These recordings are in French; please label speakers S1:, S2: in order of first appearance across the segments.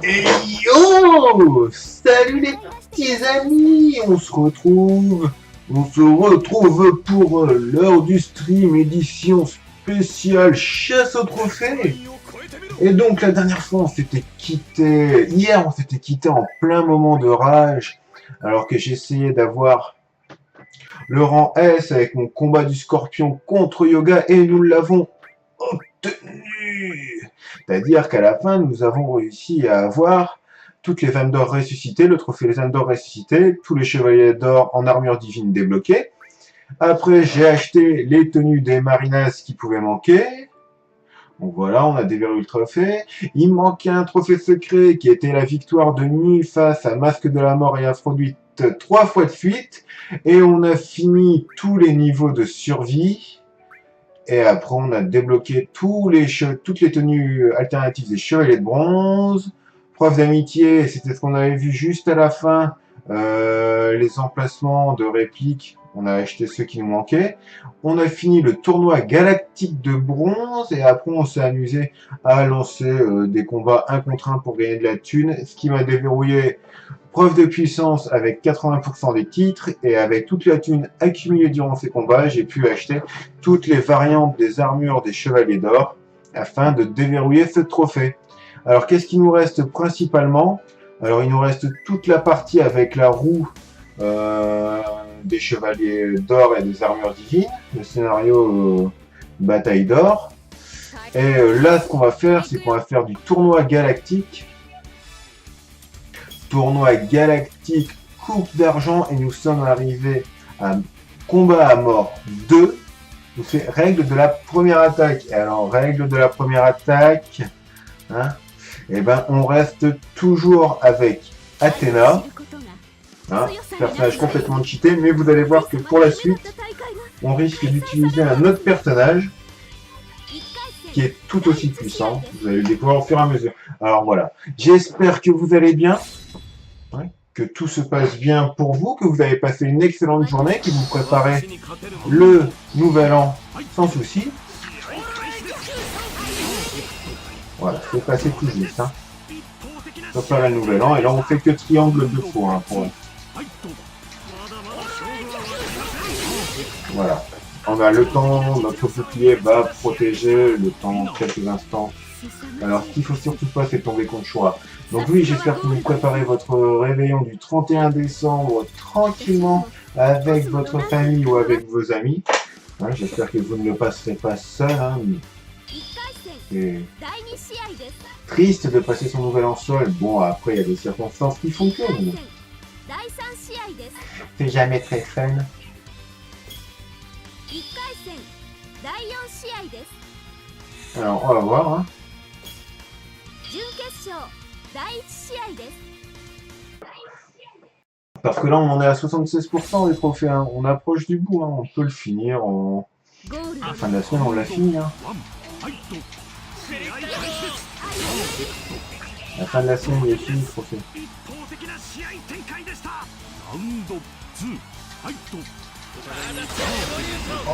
S1: Et yo! Salut les petits amis! On se retrouve pour l'heure du stream, édition spéciale chasse au trophée. Et donc la dernière fois hier on s'était quitté en plein moment de rage, alors que j'essayais d'avoir le rang S avec mon combat du scorpion contre Yoga et nous l'avons obtenu. C'est-à-dire qu'à la fin, nous avons réussi à avoir toutes les femmes d'or ressuscitées, le trophée des femmes d'or ressuscitées, tous les chevaliers d'or en armure divine débloqués. Après, j'ai acheté les tenues des marinas qui pouvaient manquer. Donc voilà, on a déverrouillé le trophée. Il manquait un trophée secret qui était la victoire de Mi face à Masque de la Mort et Aphrodite 3 fois de suite. Et on a fini tous les niveaux de survie. Et après, on a débloqué toutes les tenues alternatives des chevaliers de bronze. Preuve d'amitié, c'était ce qu'on avait vu juste à la fin. Les emplacements de répliques, on a acheté ceux qui nous manquaient. On a fini le tournoi galactique de bronze. Et après, on s'est amusé à lancer des combats 1 contre 1 pour gagner de la thune. Ce qui m'a déverrouillé preuve de puissance avec 80% des titres, et avec toute la thune accumulée durant ces combats, j'ai pu acheter toutes les variantes des armures des chevaliers d'or afin de déverrouiller ce trophée. Alors qu'est-ce qui nous reste principalement? Alors il nous reste toute la partie avec la roue des chevaliers d'or et des armures divines, le scénario bataille d'or. Et là ce qu'on va faire, c'est qu'on va faire du tournoi galactique coupe d'argent, et nous sommes arrivés à combat à mort 2. On fait règle de la première attaque. Et alors, règle de la première attaque, hein, et ben, on reste toujours avec Athéna, hein, personnage complètement cheaté, mais vous allez voir que pour la suite, on risque d'utiliser un autre personnage qui est tout aussi puissant. Vous allez le découvrir au fur et à mesure. Alors voilà, j'espère que vous allez bien. Que tout se passe bien pour vous, que vous avez passé une excellente journée, que vous préparez le nouvel an sans souci. Voilà, c'est passé tout juste. Hein. Préparer le nouvel an, et là on fait que triangle de fois. Hein, pour... Voilà. On a le temps, notre bouclier va protéger le temps quelques instants. Alors ce qu'il faut surtout pas, c'est tomber contre choix. Donc oui, j'espère que vous préparez votre réveillon du 31 décembre tranquillement avec votre famille ou avec vos amis. Hein, j'espère que vous ne le passerez pas seul. Hein. C'est triste de passer son nouvel an seul. Bon, après, il y a des circonstances qui font que... C'est jamais très fun. Alors, on va voir. Hein. Parce que là, on en est à 76% des trophées. Hein. On approche du bout. Hein. On peut le finir en... À la fin de la semaine, on l'a fini. Hein. À la fin de la semaine, il est fini le trophée.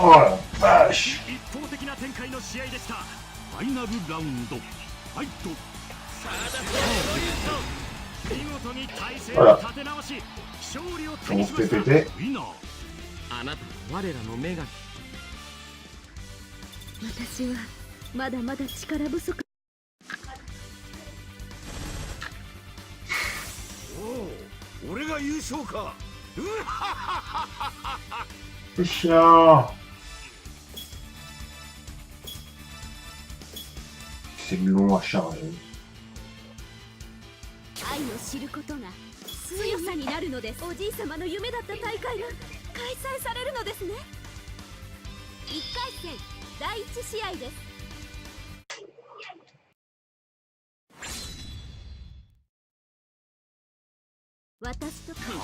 S1: Oh la vache! Voilà. On se fait péter. C'est chiant. C'est long à charger. 愛を知ることが強さになるのです。おじいさまの夢だった大会が開催されるのですね。1回戦第1試合です。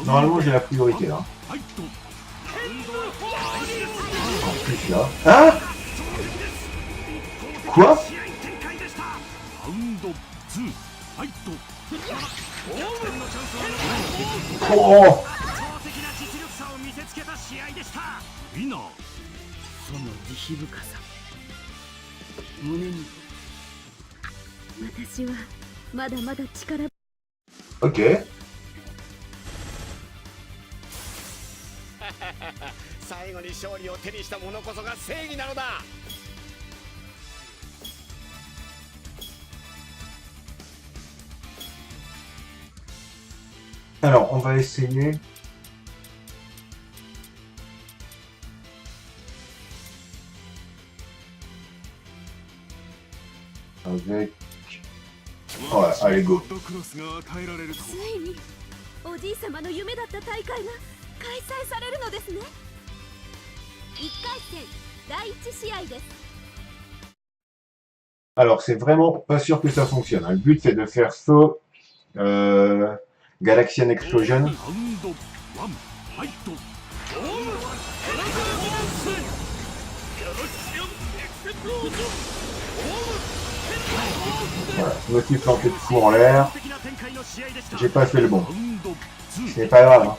S1: Normalement j'ai la priorité là. En plus là. Hein? Quoi? Oh! その慈悲深さ胸に私は Ok.
S2: 最後に勝利を手にした者こそが正義なのだ。
S1: Alors, on va essayer. Avec... Ouais, allez, go.
S3: ついにおじいさまの夢だった大会が開催されるのですね。1回戦第1試合です。
S1: Alors, c'est vraiment pas sûr que ça fonctionne. Le but, c'est de faire saut Galaxian Explosion. Voilà, je me suis planté de fou en l'air. J'ai pas fait le bon. Ce n'est pas grave. Hein.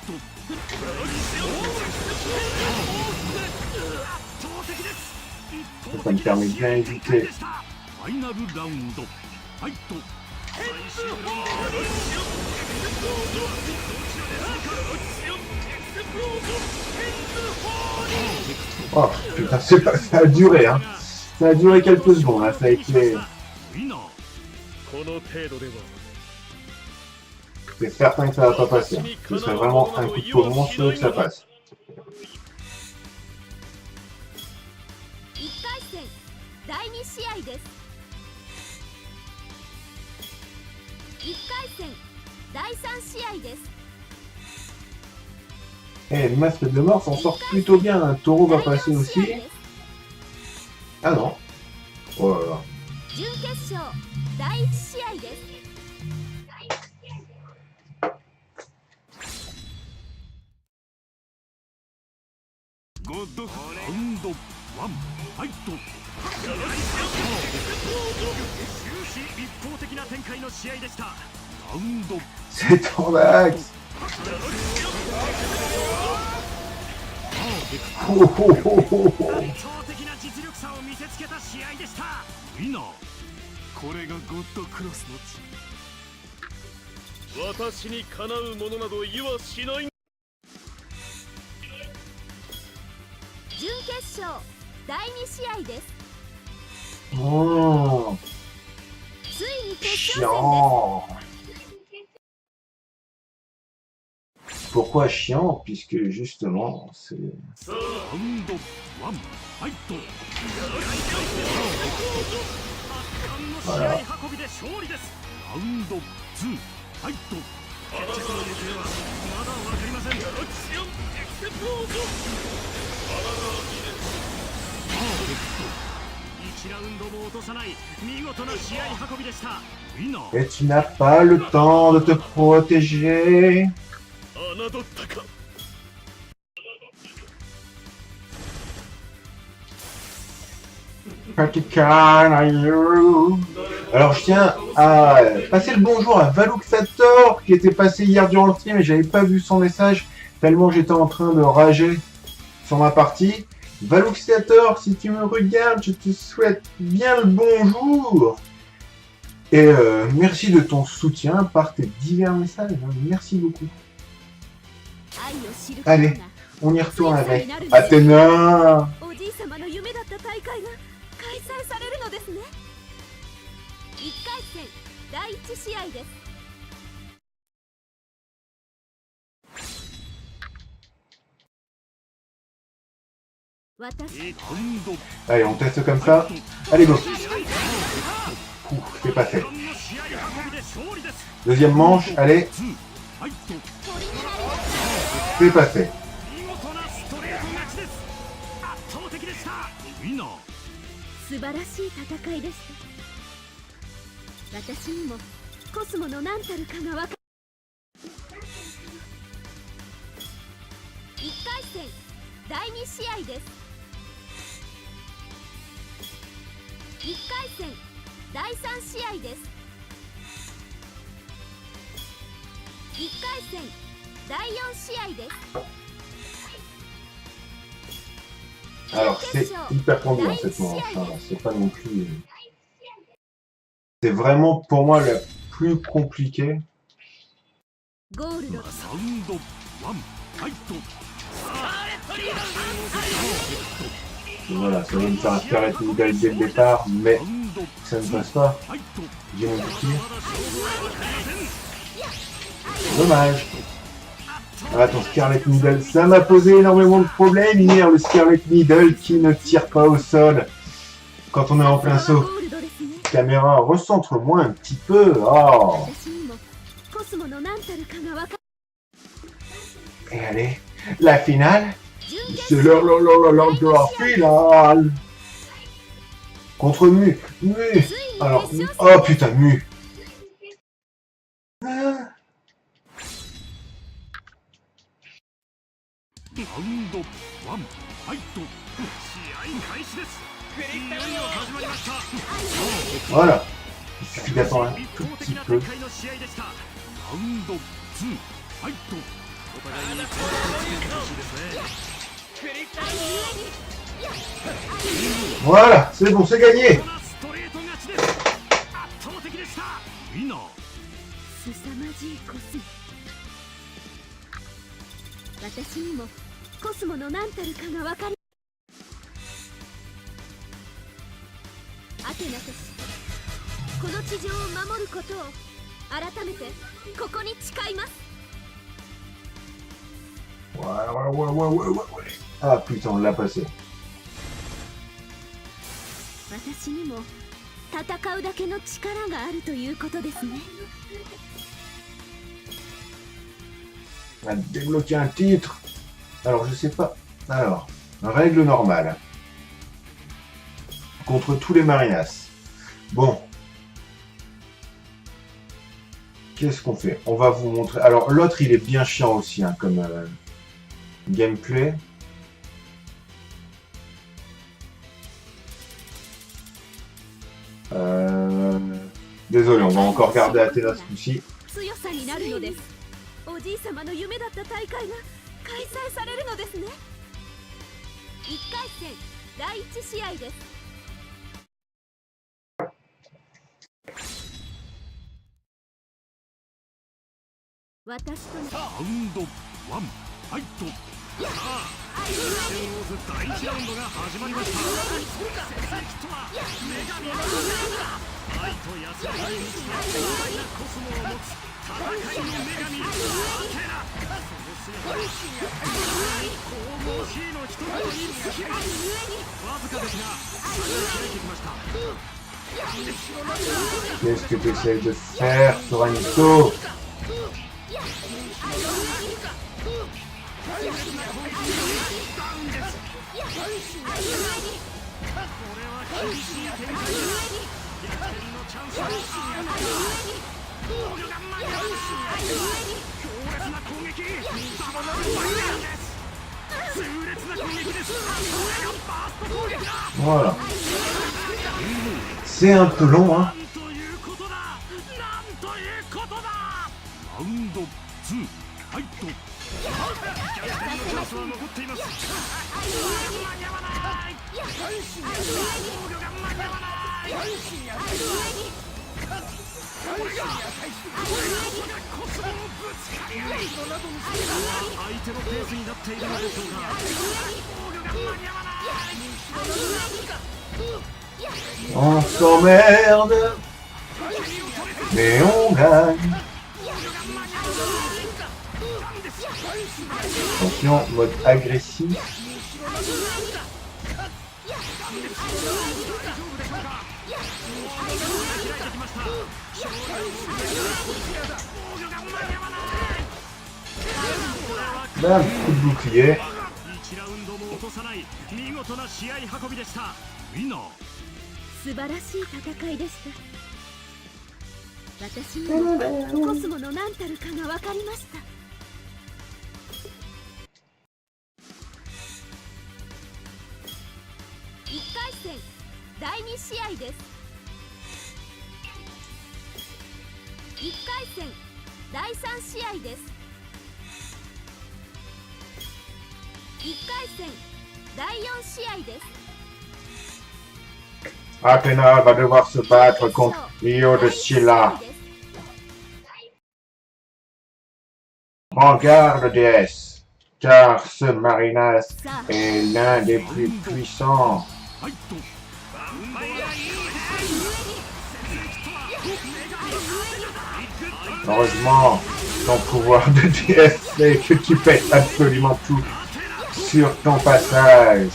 S1: Ça me permet de bien éviter. Oh putain, ça a duré, hein. Ça a duré quelques secondes, hein. Ça a été... C'est certain que ça va pas passer. Hein. Ce serait vraiment un coup de peau monstrueux que ça passe.
S3: 1回戦第2試合です。 1回戦第3試合です。
S1: Eh, le masque de mort s'en sort plutôt bien. Un taureau va passer aussi. Ah non. Oh là là.
S3: 準決勝第1試合です。
S1: C'est en max. Oh, oh, oh, oh, oh.
S4: 私にかなうものなど言わしない。
S3: 準決勝第2試合です。
S1: Oh,
S3: ついに決勝戦です。
S1: chiant. Pourquoi chiant? Puisque justement, c'est... Voilà. Et tu n'as pas le temps de te protéger. Alors je tiens à passer le bonjour à Valuxator qui était passé hier durant le stream et j'avais pas vu son message tellement j'étais en train de rager sur ma partie. Valuxator, si tu me regardes, je te souhaite bien le bonjour. Et merci de ton soutien par tes divers messages. Merci beaucoup. Allez, on y retourne avec Athéna.
S3: おじいさまの夢だった大会が開催されるのですね。 1回戦第1試合です。
S1: Allez, on teste comme ça. Allez, go. C'est pas fait. Deuxième manche, allez. C'est pas fait.
S3: 素晴らしい戦いでした。私にもコスモの何たるかがわかる。 1回戦第2試合です。 1回戦第3試合です。 1回戦第4試合です。
S1: Alors c'est hyper tendu cette manche, hein. C'est pas non plus... C'est vraiment pour moi la plus compliqué.
S3: ゴールド
S4: サウンド1ファイト
S1: Voilà, ça va me faire un Scarlet Needle dès le départ, mais ça ne passe pas. J'ai mon petit. Dommage. Ah, ton Scarlet Needle, ça m'a posé énormément de problèmes hier, le Scarlet Needle qui ne tire pas au sol quand on est en plein saut.
S3: ゴールドですね。
S1: Caméra, recentre-moi un petit peu. Oh.
S3: 私にもコスモの何たるかがわか
S1: Et allez, la finale,
S3: 準決
S1: c'est l'heure de la finale. Contre Mu. Mu.
S3: ついに
S1: Alors,
S3: 決勝
S1: oh putain, Mu. Ah.
S4: ラウンド1ファイト試合開始ですいよいよ始まりました
S1: Voilà. Il suffit d'attendre un
S4: 一
S1: tout
S4: 方的
S1: petit
S4: な
S1: peu.
S4: 展開の試合でしたラウンド2ファイトお互いに攻撃してほしいですね
S1: Voilà, c'est bon, c'est gagné.
S4: ストレート勝ちです圧倒的でしたウィナー
S3: すさまじいコスモ。私にもコスモの何たるかがわかりアテナとしこの地上を守ることを改めてここに誓います。
S1: Ouais. Ah putain, on l'a passé.
S3: 私にも戦うだけの力があるということですね。
S1: On a débloqué un titre. Alors, je sais pas. Alors, règle normale. Contre tous les Marinas. Bon. Qu'est-ce qu'on fait? On va vous montrer. Alors, l'autre, il est bien chiant aussi, hein, comme gameplay. Désolé, on va encore garder Athéna ce coup-ci.
S3: 強さになるのです。おじいさまの夢だった大会が開催されるのですね。1回戦第1試合です。私と
S4: ラウンド1ファイトさあ決戦を追う第1ラウンドが始まりました関とは女神の愛と安らぎに満ちた強大なコスモを持つ戦いの女神アテナその姿に神々しいの一言に尽きますわずかですが差が開いてきました
S1: Qu'est-ce que tu essayes de faire, Soranito? Voilà. C'est un peu long, hein.
S4: ラウンド2ファイト逆転のチャンスは残っています間に合わない防御が間に合わないコスモのぶつかり合い相手のペースになっているのでしょうか防御が間に合わない
S1: On s'emmerde, mais on gagne. Attention, mode agressif. Bam, coup de bouclier.
S4: 1ラウンドも落とさない見事な試合運びでしたウィナー
S3: 素晴らしい戦いでした。私にもコスモの何たるかが分かりました。1回戦第2試合です。1回戦第3試合です。1回戦第4試合です。
S1: Athena va devoir se battre contre Io de Scylla. Prends garde, déesse, car ce Marinas
S3: さあ
S1: est l'un des plus puissants.
S4: はいとヴァンパイアイー
S1: Heureusement, ton pouvoir de déesse fait que tu fais absolument tout sur ton passage,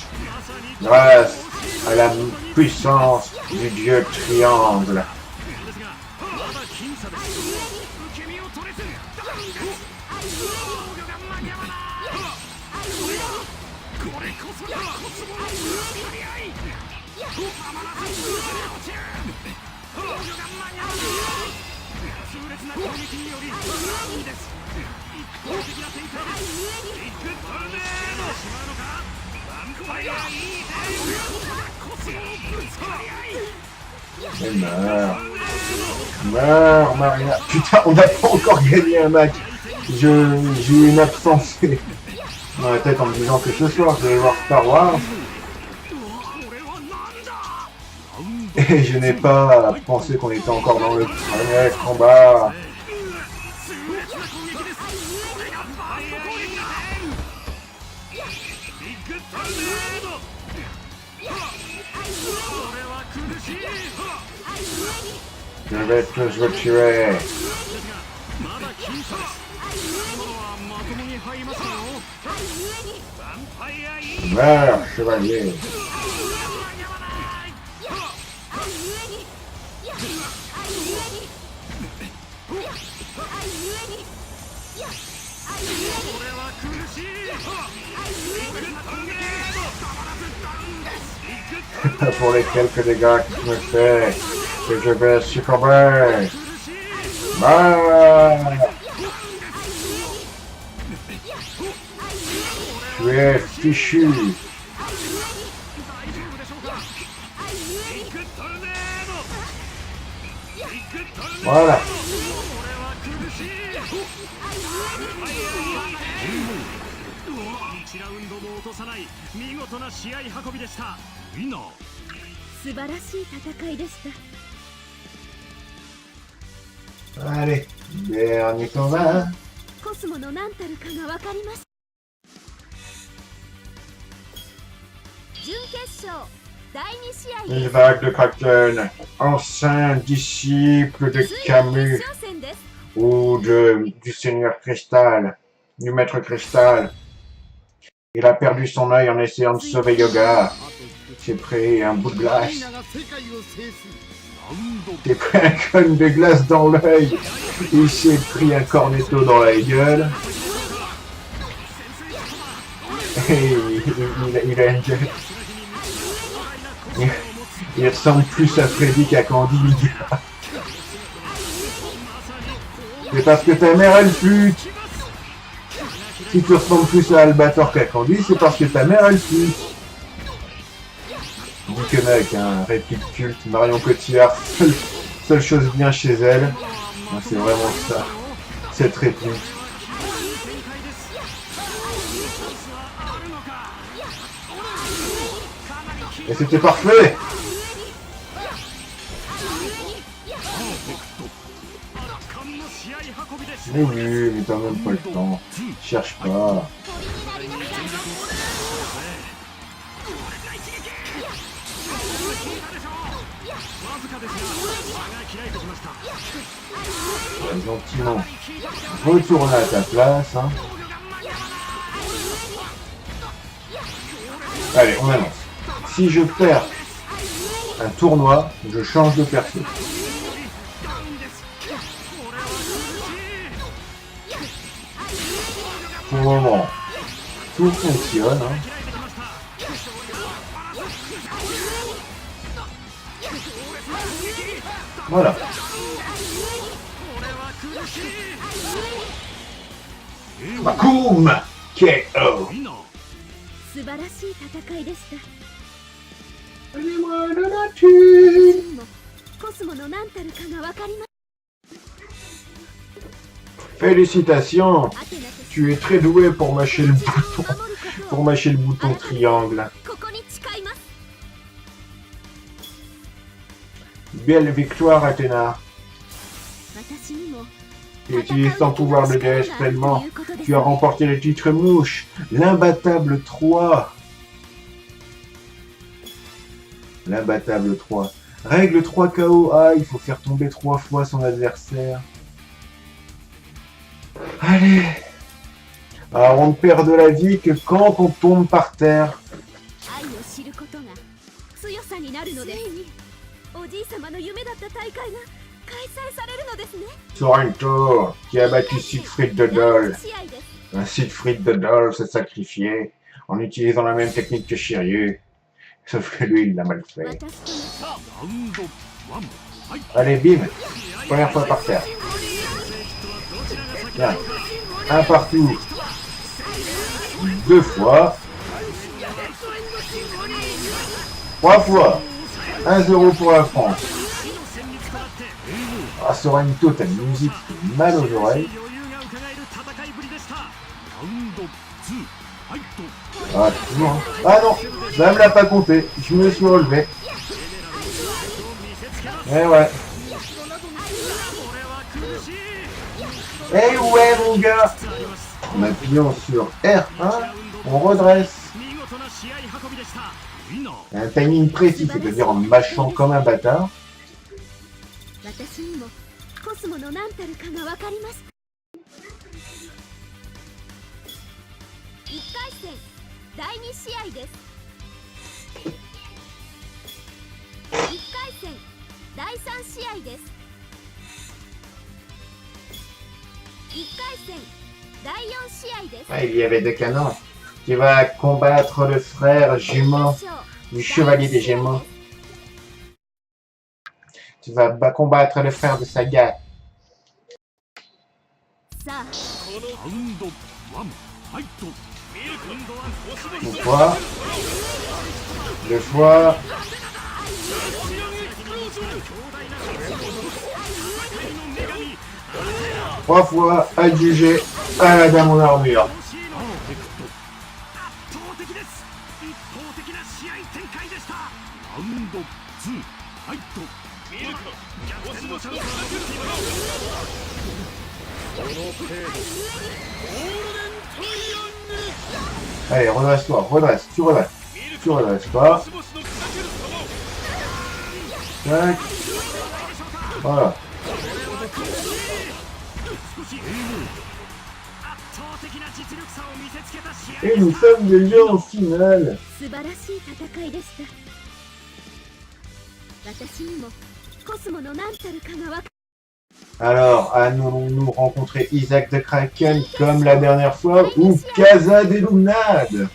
S1: grâce à la puissance du dieu triangle.
S4: ですがまだ僅差です受け身を取れず防御が間に合わないこれこそがコスモのぶつかり合いたまらず落ちる防御が間に合わない痛烈な攻撃によりいいです一方的な展開ですビッグトルネードしまうのかヴァンパイアいいねコスモのぶつかり合い
S1: Et meurs. Meurs, Marina. Putain, on n'a pas encore gagné un match. J'ai eu une absence dans la tête en me disant que ce soir, je vais voir Star Wars. Et je n'ai pas pensé qu'on était encore dans le premier combat. Je vais tous vous tuer.
S4: まだ僅差です今のはまともに入りましたよヴァンパイアいい
S1: Meurs, chevalier.
S4: これは苦しいビッグトルネードたまらずダウンですビッグトルネー
S1: Pour les quelques dégâts que tu me fais, que je vais succomber.
S4: 苦しい
S1: Meurs. Tu es fichu.
S4: 大丈夫でしょうかビッグトルネードビッグトルネード
S1: Voilà.
S4: これは苦しい1ラウンドも落とさない見事な試合運びでしたウィナー
S3: 素晴らしい戦いでした
S1: Allez, dernier combat.
S3: コスモの何たるかが分かりました準決勝第2試合
S1: Une
S3: です
S1: vague de Kraken, ancien disciple de
S3: ついに決
S1: Camus
S3: 勝戦です
S1: ou du Seigneur Cristal, du Maître Cristal. Il a perdu son œil en essayant de sauver Yoga. J'ai pris un bout de glace. J'ai pris un cône de glace dans l'œil. Il s'est pris un cornetto dans la gueule. Et il a une gueule. Il ressemble plus à Freddy qu'à Candy. C'est parce que ta mère elle pute. Si tu ressembles plus à Albator qu'à Candy, c'est parce que ta mère elle pute. Dit que mec, un réplique culte, Marion Cotillard, seule chose bien chez elle, c'est vraiment ça, cette réplique. Et c'était parfait. Mais oui, mais t'as même pas le temps. Cherche pas. Gentiment. Retourne à ta place. Hein. Allez, on avance. Si je perds un tournoi, je change de perso. Pour le moment, tout fonctionne. Hein. Voilà. Bakoum! KO!
S3: 素晴らしい戦いでした
S1: Allez-moi de la thune!
S3: にもコスモの何たるかが分かりま
S1: Félicitations!
S3: アテナと
S1: Tu es très doué pour mâcher le
S3: こちらを
S1: bouton.
S3: 守ることを
S1: Pour mâcher le bouton triangle.
S3: ここに誓います
S1: Belle victoire, Athéna.
S3: 私にも
S1: Tu utilises ton pouvoir de déesse pleinement. Tu as remporté le titre mouche. L'imbattable 3. L'imbattable 3. Règle 3 KO. Ah, il faut faire tomber 3 fois son adversaire. Allez. Alors on ne perd de la vie que quand on tombe par terre. Sorrento, qui a battu Siegfried de Dol. Siegfried de Dol s'est sacrifié en utilisant la même technique que Shiryu. Sauf que lui, il l'a mal fait. Allez, bim. Première fois par terre. Bien. Un partout. 2 fois. 3 fois. 1-0 pour la France. Ah, Sorrento, t'as une musique qui fait mal aux oreilles. Ah, toujours. Hein. Ah non, ça me l'a pas compté. Je me suis relevé. Eh ouais. Eh ouais, mon gars. En appuyant sur R1, on redresse. Un timing précis, c'est-à-dire en mâchant comme un bâtard. Ah, il y avait 2 canons. Tu vas combattre le frère jumeau du chevalier des Gémeaux. Tu vas combattre le frère de Saga. Une fois. 2 fois. 3 fois. Adjugé à la dame en armure. Allez, redresse-toi, redresse, tu redresses. Tu redresses pas. Tac. Voilà. Et nous sommes déjà en finale. Alors, allons-nous rencontrer Isaac de Kraken comme la dernière fois ou Casa des Lunades?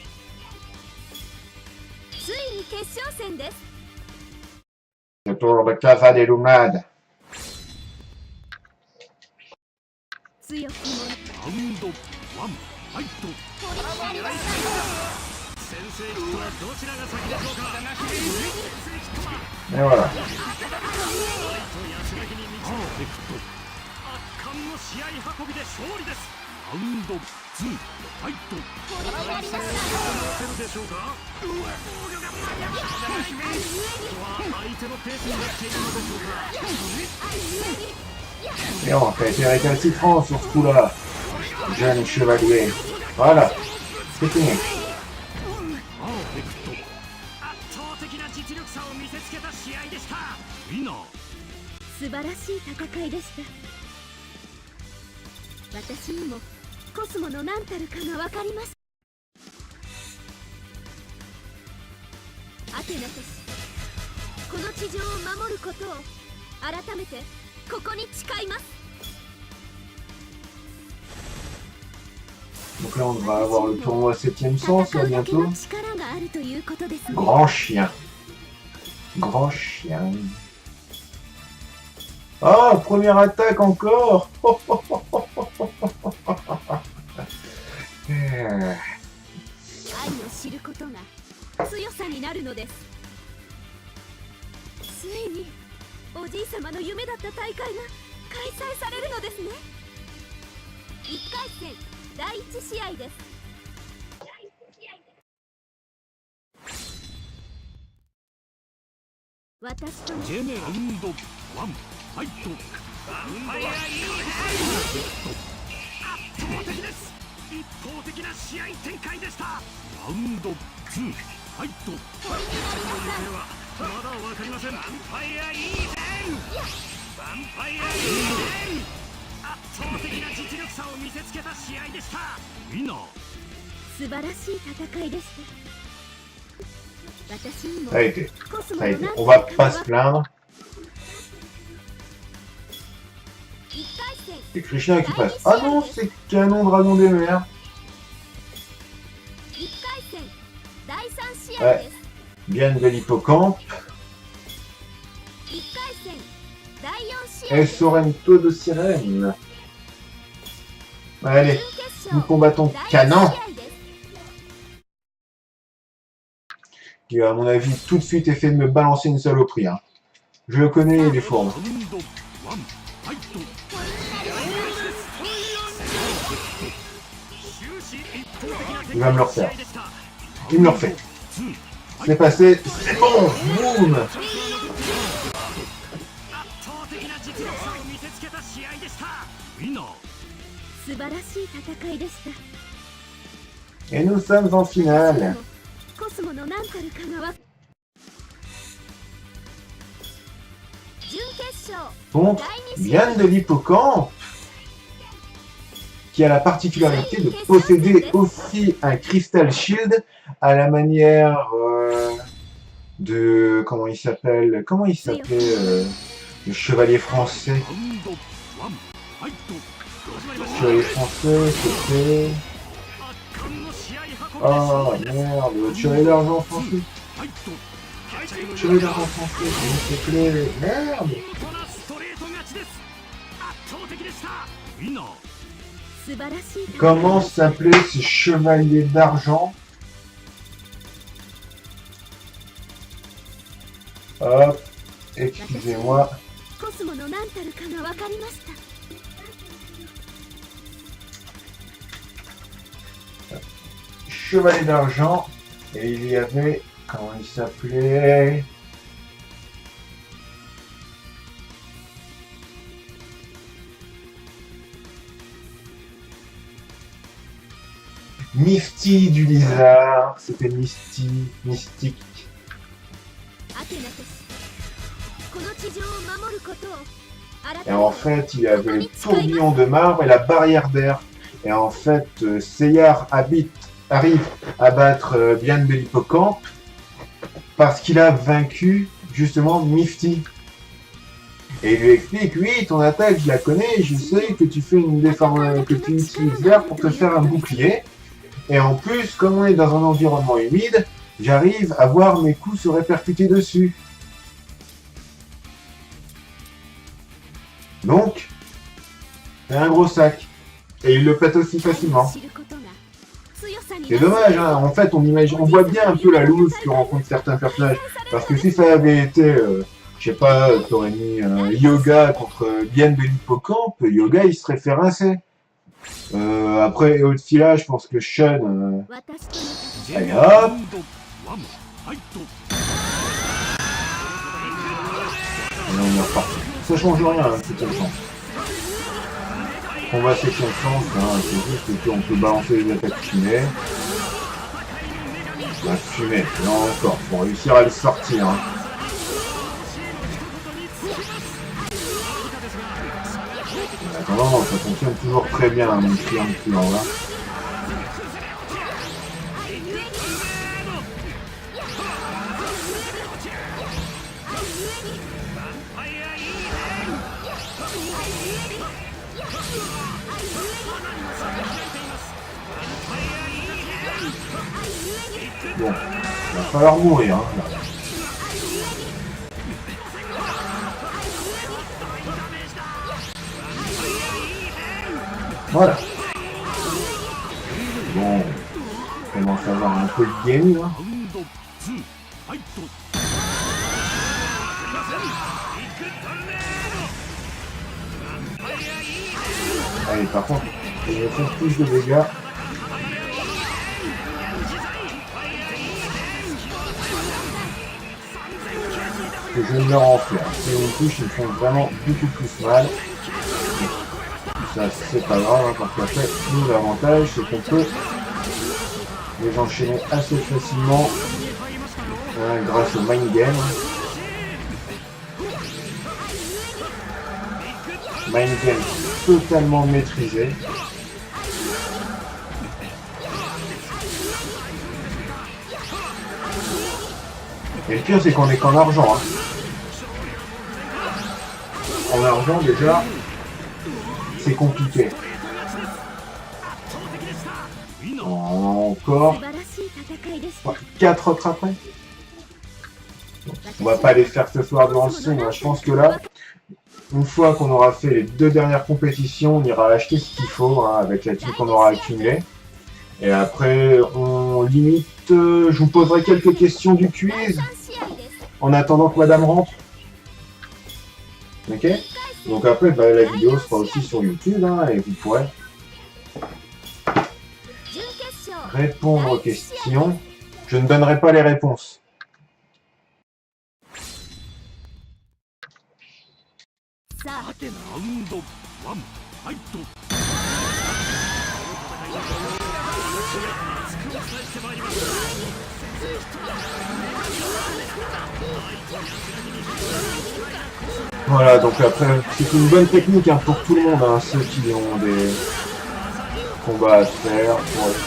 S1: Le tour de Casa des Lunades. Et voilà. Et on fait été récalcitrant sur ce coup-là. Jeune chevalier. Voilà. C'est fini. Donc là on va avoir le tournoi 7ème sens là bientôt. Grand chien. Grand chien. Ah, première attaque encore.
S4: ファイアいい圧倒的です。一方的な試合展開でした。ラウンド2ファイト。決着の行方はまだ分かりません。ヴァンパイアいい戦。ヴァンパイアいい戦。圧倒的な実力差を見せつけた試合でした。ウィナー。
S3: 素晴らしい戦いでした。私にも
S1: Ça a été.
S3: コスモ
S1: Ça a
S3: の
S1: été.
S3: なん
S1: On
S3: と
S1: va
S3: か
S1: pas se plaindre.
S3: 一回戦
S1: C'est Krishna qui passe. Ah non, c'est Canon Dragon des Mers.
S3: 一回戦第3試合です。
S1: Bien de l'hippocampe.
S3: 一回戦第4試合
S1: Et
S3: です。
S1: Sorrento de Sirène. Allez,
S3: 準決
S1: nous
S3: 勝
S1: combattons
S3: 第2
S1: Canon,
S3: 試合です。
S1: qui à mon avis tout de suite effet de me balancer une saloperie. Hein. Je le connais, il est fort.
S4: ラウンド1ファイト。終始一方的な
S1: Il va me le refaire.
S4: でした。
S1: Il me le refait. C'est passé, c'est bon, boum.
S4: 圧倒的な実力差を見せつけた試合でした。ウィナー。
S3: 素晴らしい戦いでした。
S1: Et nous sommes en finale.
S3: コスモの何たるかがわ準決勝
S1: Contre
S3: 第2試合
S1: Diane de l'hippocampe, qui a la particularité de posséder aussi un Crystal Shield à la manière de... Comment il s'appelait le chevalier français.
S4: ラウンド1ファイト。始まりました。
S1: Le chevalier français, c'était...
S4: 圧巻の試合運び
S1: Oh
S4: でした。
S1: merde, le chevalier d'argent français.
S4: ファイト。
S1: Le chevalier d'argent français, comment il s'appelait? Merde.
S4: 見事なストレート勝ちです。圧倒的でした。ウィナー。
S3: 素晴らしい戦い
S1: Comment s'appelait ce chevalier d'argent? Hop, excusez-moi.
S3: コスモの何たるかがわかりました。
S1: Chevalier d'argent. Et il y avait... Comment il s'appelait? Misty du lézard. C'était Misty. Mystique.
S3: アテナとしこの地上を守ることを改
S1: Et
S3: め
S1: en
S3: て
S1: fait, il y avait le tourbillon de marbre et la barrière d'air. Et en fait, Seyar arrive à battre Diane de l'hippocampe parce qu'il a vaincu justement Misty. Et il lui explique, oui, ton attaque, je la connais, je sais que tu fais une déformation, que tu utilises l'air pour te faire un bouclier. Et en plus, comme on est dans un environnement humide, j'arrive à voir mes coups se répercuter dessus. Donc, c'est un gros sac. Et il le pète aussi facilement.
S3: 知ることが強さに
S1: C'est dommage, hein. En fait, on voit bien un peu la loose que rencontrent certains personnages. Parce que si ça avait été, je sais pas, t'aurais mis Yoga contre Diane de l'hippocampe, Yoga il serait fait rincer. Après, au-dessus je pense que Sean...
S3: 私との
S1: Allez
S4: ラウ
S1: hop,
S4: ンド1ファイト。
S1: et on est reparti. Ça change rien, hein, c'est comme ça. Combat section chance, hein, c'est juste qu'on peut balancer les attaques fumées. La fumée, là encore, faut réussir à les sortir. Hein. En attendant, ça fonctionne toujours très bien, hein, mon client là. Bon, il va falloir mourir. Hein, là. Voilà. Bon, on commence à avoir un peu de game là.
S4: ラウンド2ファイト。
S1: Allez, par contre, il va faire plus de dégâts. Que je ne leur en fais. Si on me touche, ils me font vraiment beaucoup plus mal. Ça, c'est pas grave, hein, parce qu'après, nous, l'avantage, c'est qu'on peut les enchaîner assez facilement grâce au mind game. Mind game totalement maîtrisé. Et le pire, c'est qu'on est qu'en argent. Hein. En argent, déjà, c'est compliqué. Encore 4 autres après. On va pas les faire ce soir dans le son. Hein. Je pense que là, une fois qu'on aura fait les 2 dernières compétitions, on ira acheter ce qu'il faut hein, avec la thune qu'on aura accumulée. Et après, on limite. Je vous poserai quelques questions du quiz en attendant que Madame rentre. Ok? Donc après, bah, la vidéo sera aussi sur YouTube hein, et vous pourrez répondre aux questions. Je ne donnerai pas les réponses. Voilà, donc après, c'est une bonne technique hein, pour tout le monde, hein, ceux qui ont des combats à faire,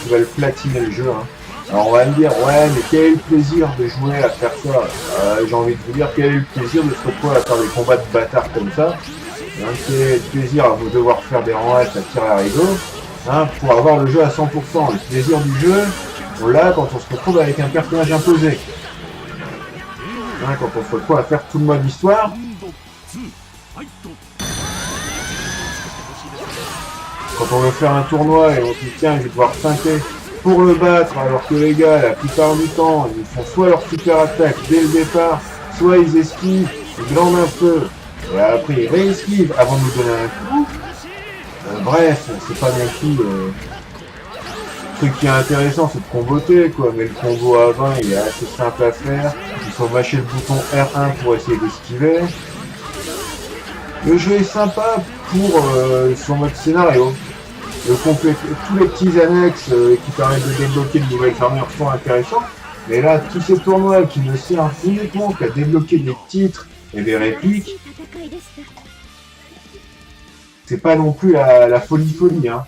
S1: qui veulent platiner le jeu. Hein. Alors on va me dire, ouais, mais quel est le plaisir de jouer à faire ça j'ai envie de vous dire, quel est le plaisir de se retrouver à faire des combats de bâtards comme ça hein, quel est le plaisir à vous devoir faire des rangs à tirer à rideau hein, pour avoir le jeu à 100%. Le plaisir du jeu, on l'a quand on se retrouve avec un personnage imposé. Hein, quand on se retrouve à faire tout le mode histoire. Quand on veut faire un tournoi et on se dit tiens je vais devoir feinter pour le battre alors que les gars la plupart du temps ils font soit leur super attaque dès le départ, soit ils esquivent, ils glandent un peu et après ils réesquivent avant de nous donner un coup. Bref, c'est pas bien tout le truc qui est intéressant c'est de comboter quoi, mais le combo à 20 il est assez simple à faire, il faut mâcher le bouton R1 pour essayer d'esquiver. Le jeu est sympa pour son mode scénario. Tous les petits annexes qui permettent de débloquer de nouvelles armures sont intéressants. Mais là, tous ces tournois qui ne servent uniquement qu'à débloquer des titres et des répliques, c'est pas non plus la folie. Hein.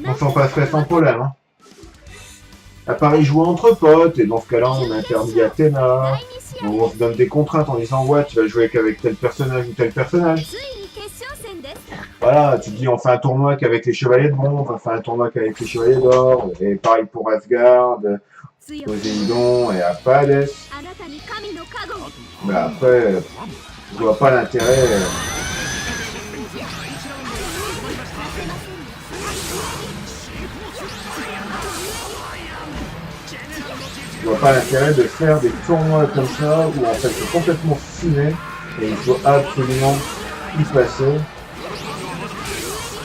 S1: On s'en passerait sans problème. Hein. À Paris, jouer entre potes, et dans ce cas-là, on interdit Athéna. On se donne des contraintes en disant ouais, tu vas jouer qu'avec tel personnage ou tel personnage. Voilà, tu te dis on fait un tournoi qu'avec les chevaliers de bronze, on fait un tournoi qu'avec les chevaliers d'or, et pareil pour Asgard, Poséidon et Hades. Mais après, je vois pas l'intérêt. Je vois pas l'intérêt de faire des tournois comme ça où en fait c'est complètement fumé et il faut absolument y passer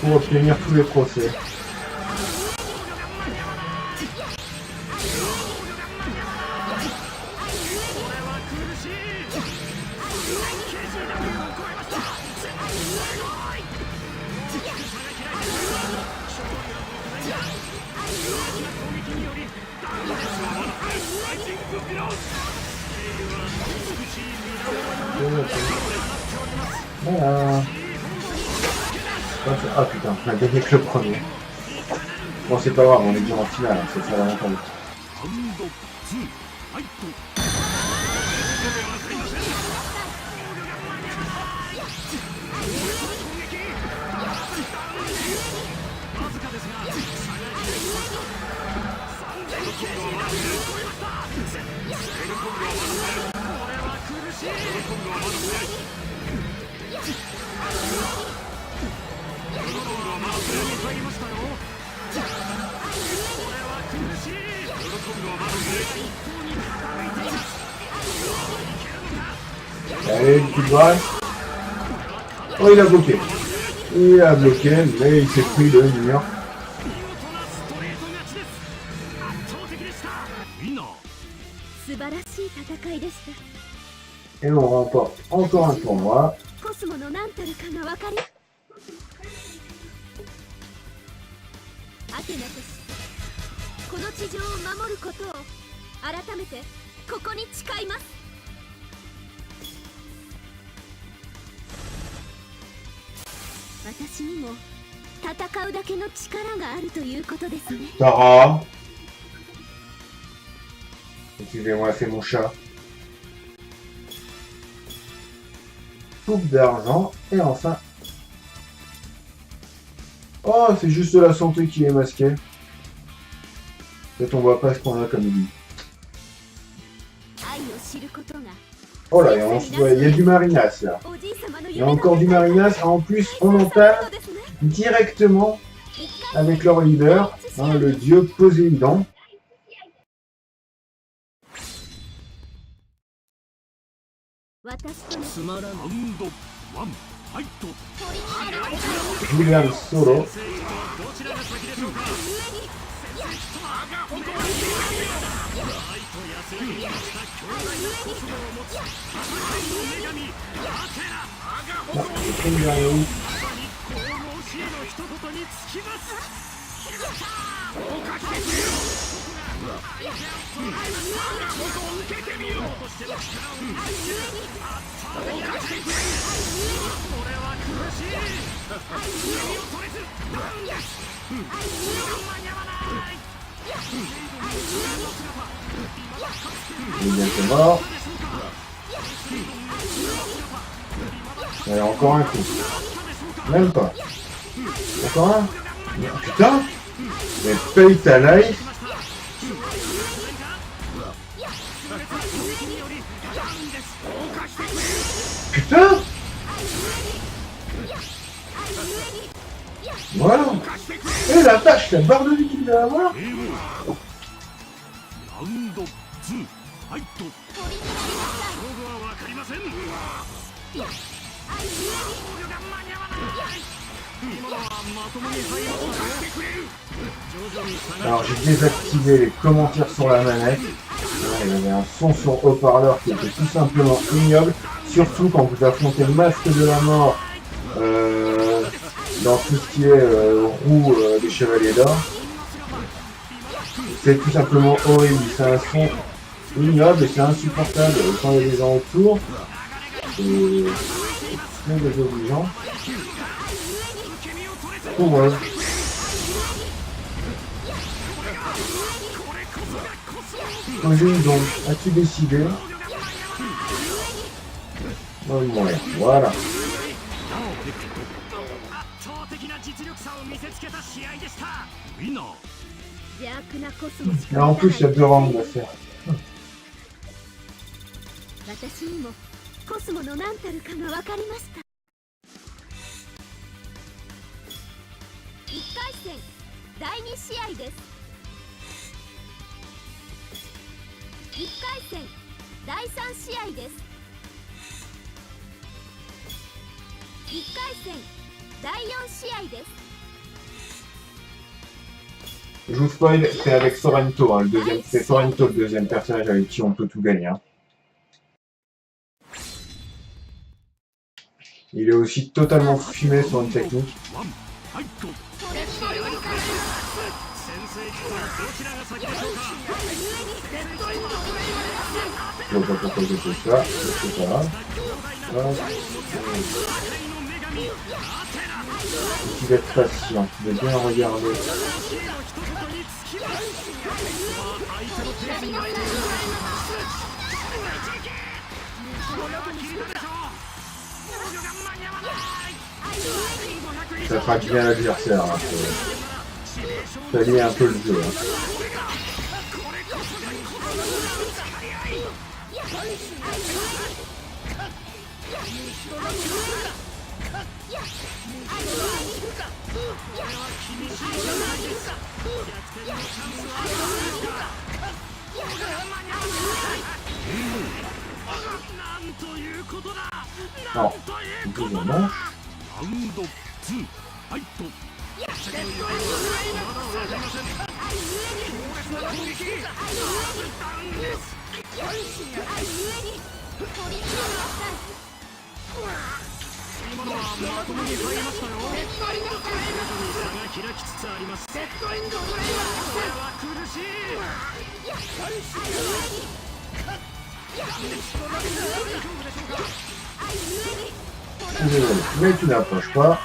S1: pour obtenir tous les trophées. Voilà. Ah putain, on a gagné que le premier. Bon c'est pas grave, on est bien en finale, hein, c'est ça l'avantage. Allez, une petite brasse. Oh, il a bloqué. Il a bloqué, mais il s'est pris le mur. Et on remporte encore un tournoi.
S3: けなくしこの地上を守ることを改めてここに誓います。私にも戦うだけの力があるということですね。
S1: Tara. Excusez-moi, c'est mon chat. Coupe d'argent. Et enfin. Oh, c'est juste la santé qui est masquée. Peut-être on voit pas ce qu'on a comme lui. Oh là, il y a du marinas là. Il y a encore du marinas. En plus, on entame directement avec leur leader, hein, le dieu Poséidon. William Solo. Non, c'est une dernière. Il est mort. Allez, encore un coup. Même pas. Encore un. Putain. Mais paye ta life. Putain. Voilà. Et la vache, la barre de vie qu'il va avoir. Alors j'ai désactivé les commentaires sur la manette. Il y avait un son sur haut-parleur qui était tout simplement ignoble. Surtout quand vous affrontez le masque de la mort dans tout ce qui est roue des chevaliers d'or. C'est tout simplement horrible. C'est un son ignoble et c'est insupportable quand il y a des gens autour. C'est très désobligeant. Oh ouais. Donc, as-tu décidé de mourir? Voilà. Et en plus, il y a 2 rounds à faire.
S3: 私にもコスモの何たるかが分かりました。1回戦第2試合です。1回戦第3試合です。1回戦第4試合です。
S1: Je vous spoil, c'est avec Sorrento, hein, c'est Sorrento le deuxième personnage avec qui on peut tout gagner. Hein. Il est aussi totalement fumé sur une technique. Je vois pas pourquoi j'ai fait ça, c'est pas grave. Il va être patient, de bien regarder. Ça traque bien l'adversaire, hein, ça lie un peu le jeu. Hein. Alors, deuxième manche. Mais tu n'approches pas.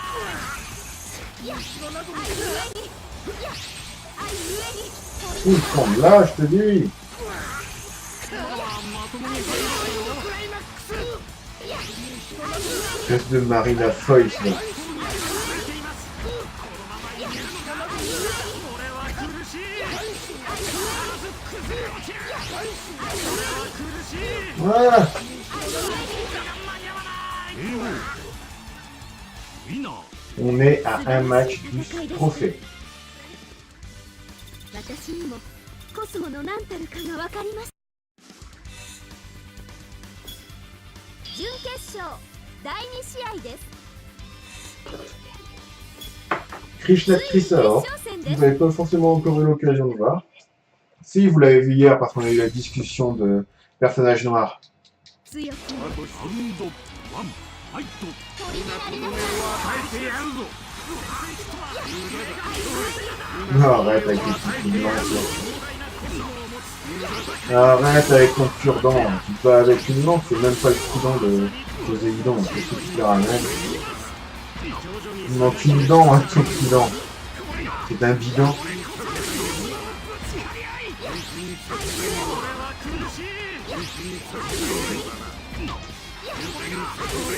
S1: Il tombe là, je te dis. Espèce de Marina Foïs là. Voilà. On est à un match du trophée.
S3: 私にもコスモの何たるかが分かります。準決勝第2試合です。
S1: Krishna Trisor, vous n'avez pas forcément encore eu l'occasion de voir. Si, vous l'avez vu hier parce qu'on a eu la discussion de personnages noirs. Non, arrête avec les petits blancs. Arrête avec ton cure-dent. Tu te bats avec une lance, c'est même pas le coup-dent de Poséidon. C'est ce qui te ramène. Il manque une dent à ton coup-dent. C'est un bidon.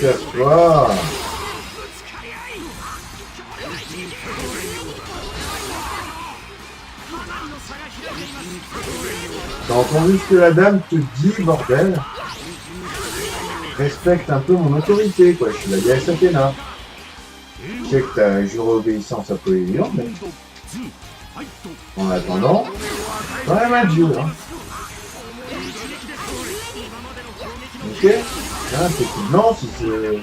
S1: Casse-toi. T'as entendu ce que la dame te dit, bordel? Respecte un peu mon autorité, quoi. Je suis la déesse Athéna. Je sais que t'as juré obéissance à Poséidon, mais... En attendant, quand même un dieu, hein. Ok? Là, c'est tout blanc, si c'est...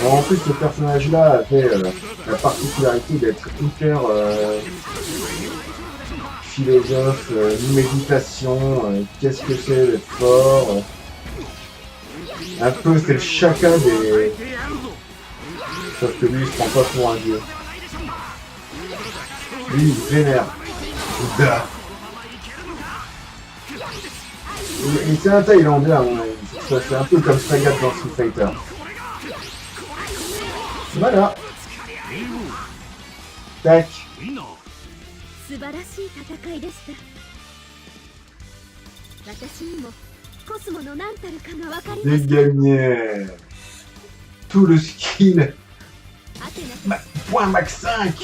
S1: Alors, en plus, ce personnage-là avait la particularité d'être hyper philosophe, méditation, qu'est-ce que c'est d'être fort, un peu, c'est le chacun des... Sauf que lui, il se prend pas pour un dieu. Lui, il vénère. Bouddha. Et c'est un Thaïlandais, à mon avis. C'est un peu comme Sagat dans Street Fighter. Voilà. Tac. J'ai gagné. Tout le skill. Point max 5.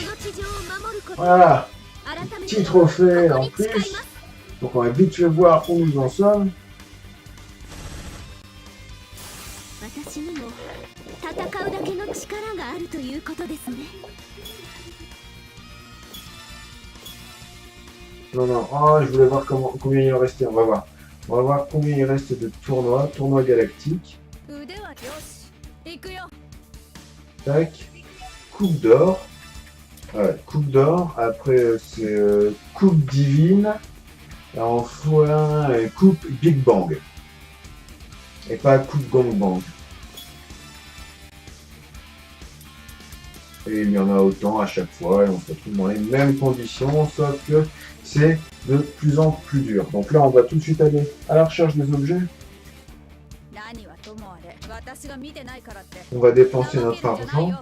S1: Voilà. Petit trophée en plus. Donc on va vite fait voir où nous en sommes. Non, non, oh, je voulais voir combien il en restait, on va voir. On va voir combien il reste de tournois galactiques. Tac, coupe d'or. Ouais, coupe d'or, après c'est coupe divine. Enfin, coupe Big Bang. Et pas coupe Gong Bang. Et il y en a autant à chaque fois, et on se retrouve dans les mêmes conditions, sauf que c'est de plus en plus dur. Donc là, on va tout de suite aller à la recherche des objets. On va dépenser notre argent.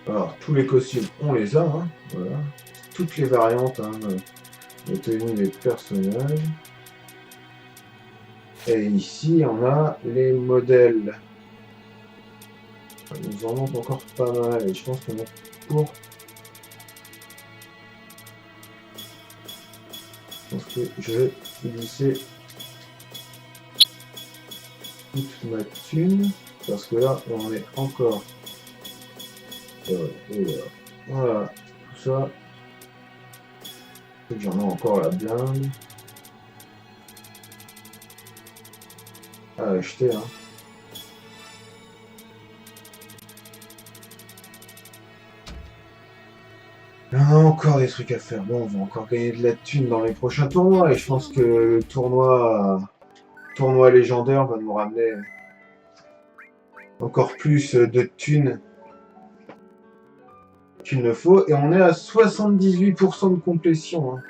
S1: Alors, tous les costumes, on les a, hein, voilà. Toutes les variantes, hein, de tenue des personnages. Et ici, on a les modèles. Il nous en manque encore pas mal, et je pense qu'on a pour... Je pense que je vais glisser toute ma thune, parce que là, on est encore... Voilà, tout ça. J'en ai encore la blinde. À acheter, hein. Encore des trucs à faire. Bon, on va encore gagner de la thune dans les prochains tournois. Et je pense que le tournoi légendaire va nous ramener encore plus de thunes qu'il ne faut. Et on est à 78% de complétion. Hein.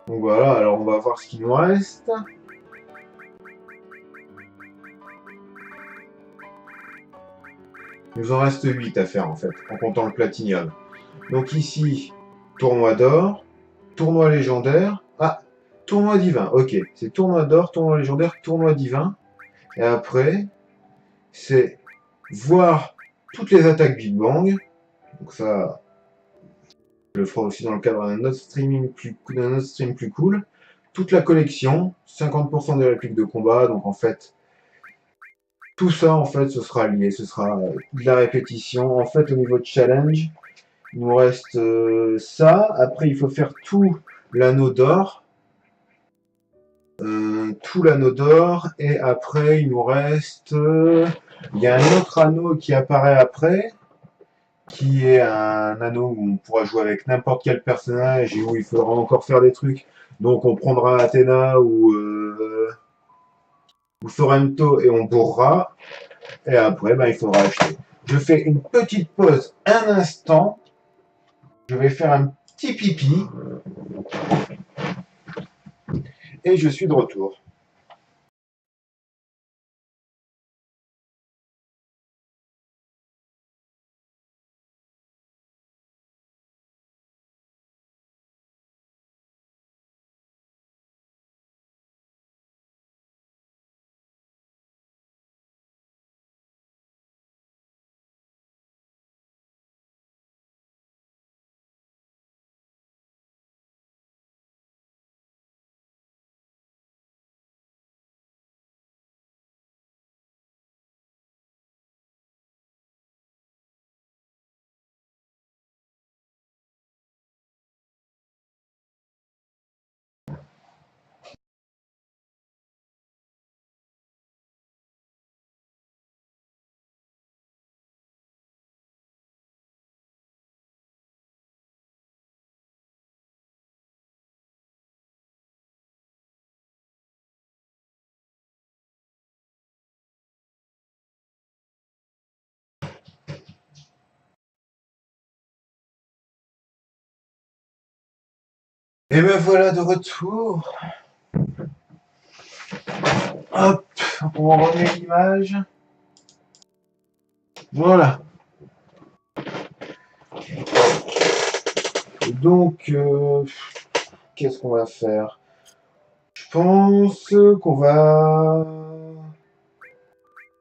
S1: Donc voilà, alors on va voir ce qu'il nous reste. Il nous en reste 8 à faire en fait, en comptant le platinium. Donc ici, tournoi d'or, tournoi légendaire. Ah, tournoi divin, ok. C'est tournoi d'or, tournoi légendaire, tournoi divin. Et après, c'est voir toutes les attaques Big Bang. Donc ça, je le ferai aussi dans le cadre d'un autre stream plus cool. Toute la collection, 50% des répliques de combat. Donc en fait, tout ça, en fait, ce sera lié. Ce sera de la répétition. En fait, au niveau de challenge, il nous reste ça. Après, il faut faire tout l'anneau d'or. Et après il nous reste il y a un autre anneau qui apparaît après qui est un anneau où on pourra jouer avec n'importe quel personnage et où il faudra encore faire des trucs, donc on prendra Athéna ou Sorrento et on bourrera et après il faudra acheter. Je fais une petite pause un instant, je vais faire un petit pipi et je suis de retour. Et me voilà de retour. Hop, on remet l'image. Voilà. Donc, qu'est-ce qu'on va faire? Je pense qu'on va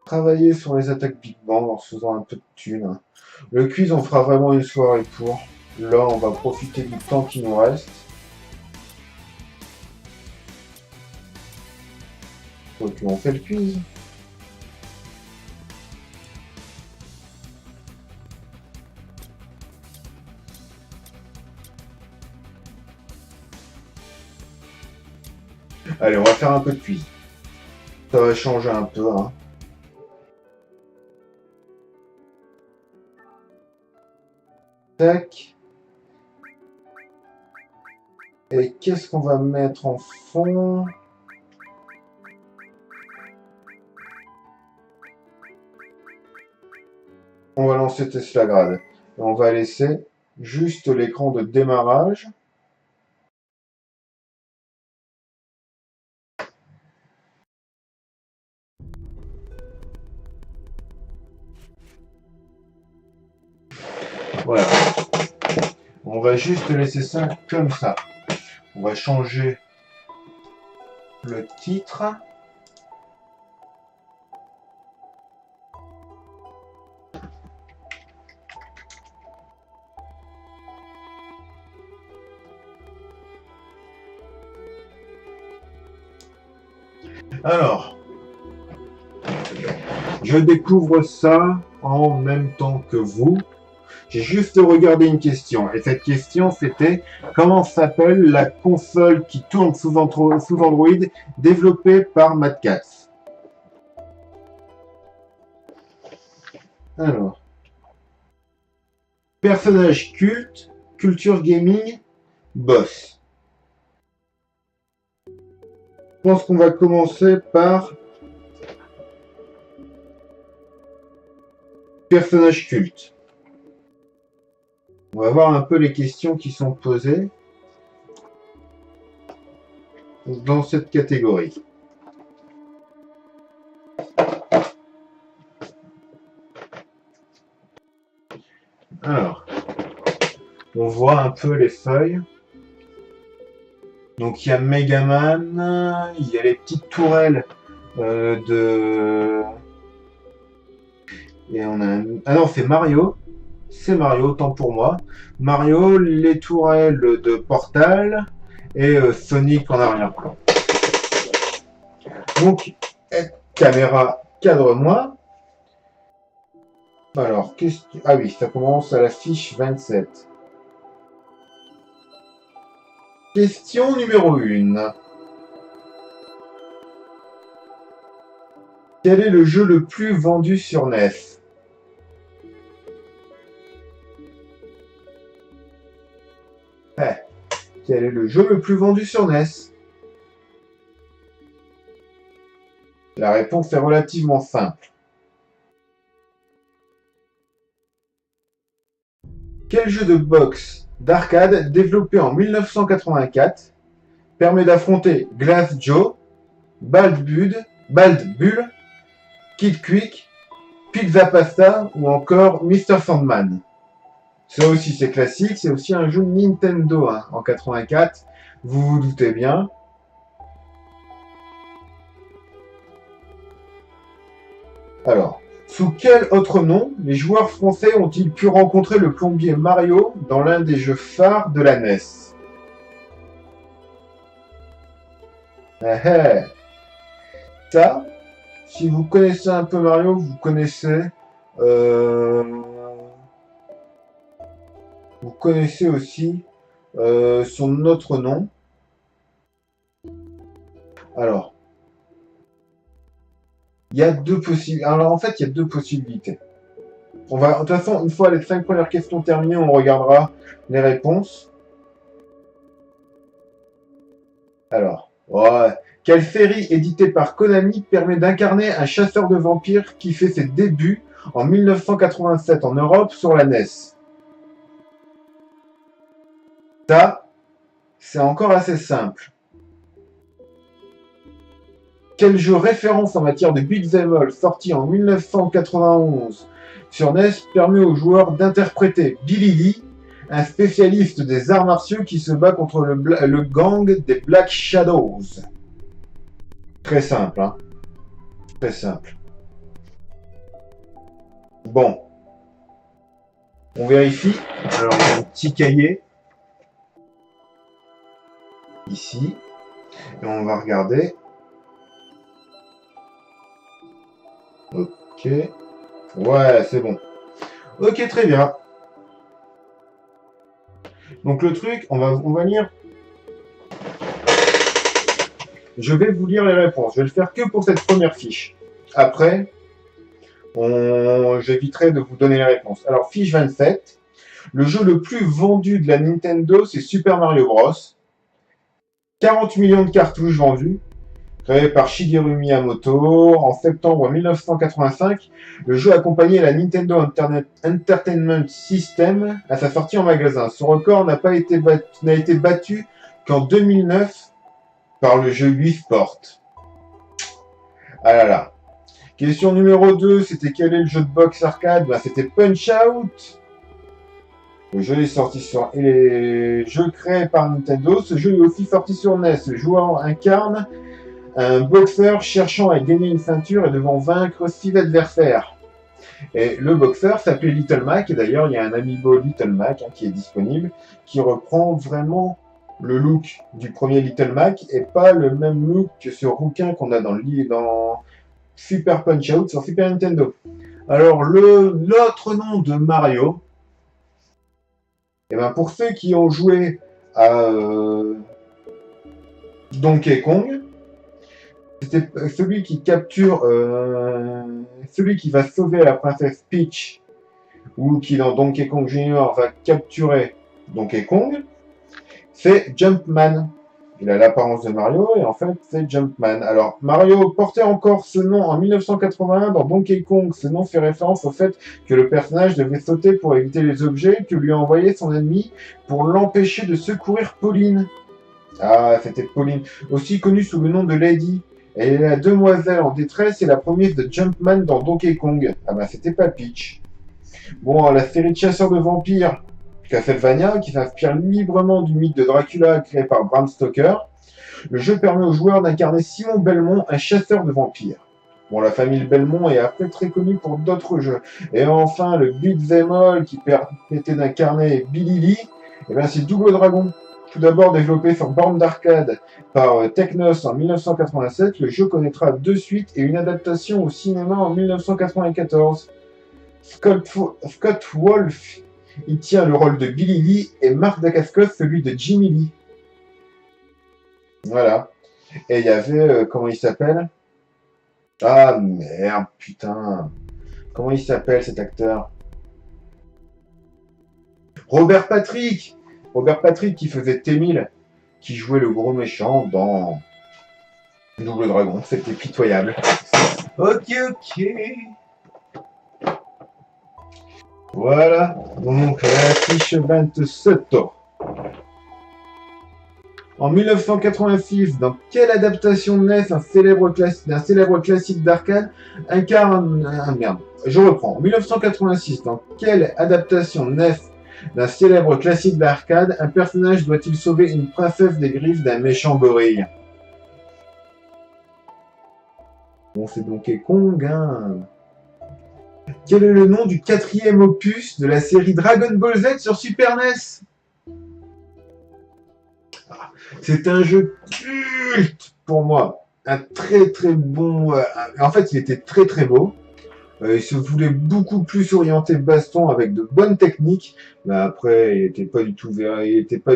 S1: travailler sur les attaques Big Bang en se faisant un peu de thunes. Le quiz, on fera vraiment une soirée pour. Là, on va profiter du temps qui nous reste. Donc, on fait le quiz. Allez, on va faire un peu de quiz. Ça va changer un peu, hein. Tac. Et qu'est-ce qu'on va mettre en fond? On va lancer Tesla Grad. Et on va laisser juste l'écran de démarrage. Voilà. On va juste laisser ça comme ça. On va changer le titre. Alors, je découvre ça en même temps que vous. J'ai juste regardé une question. Et cette question, c'était comment s'appelle la console qui tourne sous Android développée par Mad Catz. Alors. Personnage culte, culture gaming, boss. Je pense qu'on va commencer par personnage culte. On va voir un peu les questions qui sont posées dans cette catégorie. Alors, on voit un peu les feuilles. Donc il y a Megaman, il y a les petites tourelles de... Et on a... Ah non, c'est Mario. C'est Mario, autant pour moi. Mario, les tourelles de Portal et Sonic en arrière-plan. Donc, caméra, cadre-moi. Alors, ah oui, ça commence à la fiche 27. Question numéro 1. Quel est le jeu le plus vendu sur NES? Quel est le jeu le plus vendu sur NES? La réponse est relativement simple. Quel jeu de boxe d'arcade développé en 1984 permet d'affronter Glass Joe, Bald Bull, Kid Quick, Pizza Pasta ou encore Mr. Sandman? Ça aussi c'est classique, c'est aussi un jeu Nintendo hein, en 84, vous vous doutez bien. Alors, sous quel autre nom les joueurs français ont-ils pu rencontrer le plombier Mario dans l'un des jeux phares de la NES? Ça, si vous connaissez un peu Mario, vous connaissez... Vous connaissez aussi son autre nom. Alors, il y a deux possibilités. Alors en fait, il y a deux possibilités. On va, de toute façon, une fois les 5 premières questions terminées, on regardera les réponses. Alors, ouais. Quelle série éditée par Konami permet d'incarner un chasseur de vampires qui fait ses débuts en 1987 en Europe sur la NES? Ça, c'est encore assez simple. Quel jeu référence en matière de beat'em all sorti en 1991 sur NES permet aux joueurs d'interpréter Billy Lee, un spécialiste des arts martiaux qui se bat contre le gang des Black Shadows? Très simple, hein. Très simple. Bon. On vérifie. Alors, il y a un petit cahier. Ici. Et on va regarder. Ok. Ouais, c'est bon. Ok, très bien. Donc le truc, on va lire. Je vais vous lire les réponses. Je vais le faire que pour cette première fiche. Après, j'éviterai de vous donner les réponses. Alors, fiche 27. Le jeu le plus vendu de la Nintendo, c'est Super Mario Bros. 40 millions de cartouches vendues. Créé par Shigeru Miyamoto en septembre 1985, le jeu accompagnait la Nintendo Entertainment System à sa sortie en magasin. Son record n'a été battu qu'en 2009 par le jeu Wii Sport. Ah là là. Question numéro 2, c'était quel est le jeu de boxe arcade? C'était Punch Out. Le jeu est sorti sur... Et les jeux créés par Nintendo, ce jeu est aussi sorti sur NES. Le joueur incarne un boxeur cherchant à gagner une ceinture et devant vaincre 6 adversaires. Et le boxeur s'appelait Little Mac, et d'ailleurs il y a un amiibo Little Mac qui est disponible, qui reprend vraiment le look du premier Little Mac, et pas le même look que ce rouquin qu'on a dans Super Punch-Out sur Super Nintendo. Alors l'autre nom de Mario, et pour ceux qui ont joué à Donkey Kong, c'était celui qui capture, celui qui va sauver la princesse Peach ou qui dans Donkey Kong Jr. va capturer Donkey Kong, c'est Jumpman. Il a l'apparence de Mario et en fait c'est Jumpman. Alors Mario portait encore ce nom en 1981 dans Donkey Kong. Ce nom fait référence au fait que le personnage devait sauter pour éviter les objets que lui a envoyé son ennemi pour l'empêcher de secourir Pauline. Ah, c'était Pauline, aussi connue sous le nom de Lady. Elle est la demoiselle en détresse et la promise de Jumpman dans Donkey Kong. Ah bah c'était pas Peach. Bon, la série de chasseurs de vampires Castlevania, qui s'inspire librement du mythe de Dracula créé par Bram Stoker. Le jeu permet aux joueurs d'incarner Simon Belmont, un chasseur de vampires. Bon, la famille Belmont est après très connue pour d'autres jeux. Et enfin, le beat'em all qui permettait d'incarner Billy Lee, eh ben, c'est Double Dragon. Tout d'abord développé sur borne d'arcade par Technos en 1987, le jeu connaîtra 2 suites et une adaptation au cinéma en 1994. Scott Wolf il tient le rôle de Billy Lee et Marc Dacascos celui de Jimmy Lee. Voilà. Et il y avait, comment il s'appelle? Ah merde, putain. Comment il s'appelle cet acteur? Robert Patrick qui faisait T-1000, qui jouait le gros méchant dans Double Dragon. C'était pitoyable. Ok. Voilà, donc la fiche 27. En 1986, dans quelle adaptation de NES d'un célèbre classique d'arcade incarne... merde, je reprends. En 1986, dans quelle adaptation de NES d'un célèbre classique d'arcade un personnage doit-il sauver une princesse des griffes d'un méchant gorille? Bon, c'est Donkey Kong, hein. Quel est le nom du 4e opus de la série Dragon Ball Z sur Super NES? C'est un jeu culte pour moi. Un très très bon... en fait, il était très très beau. Il se voulait beaucoup plus orienté baston avec de bonnes techniques. Mais après, il n'était pas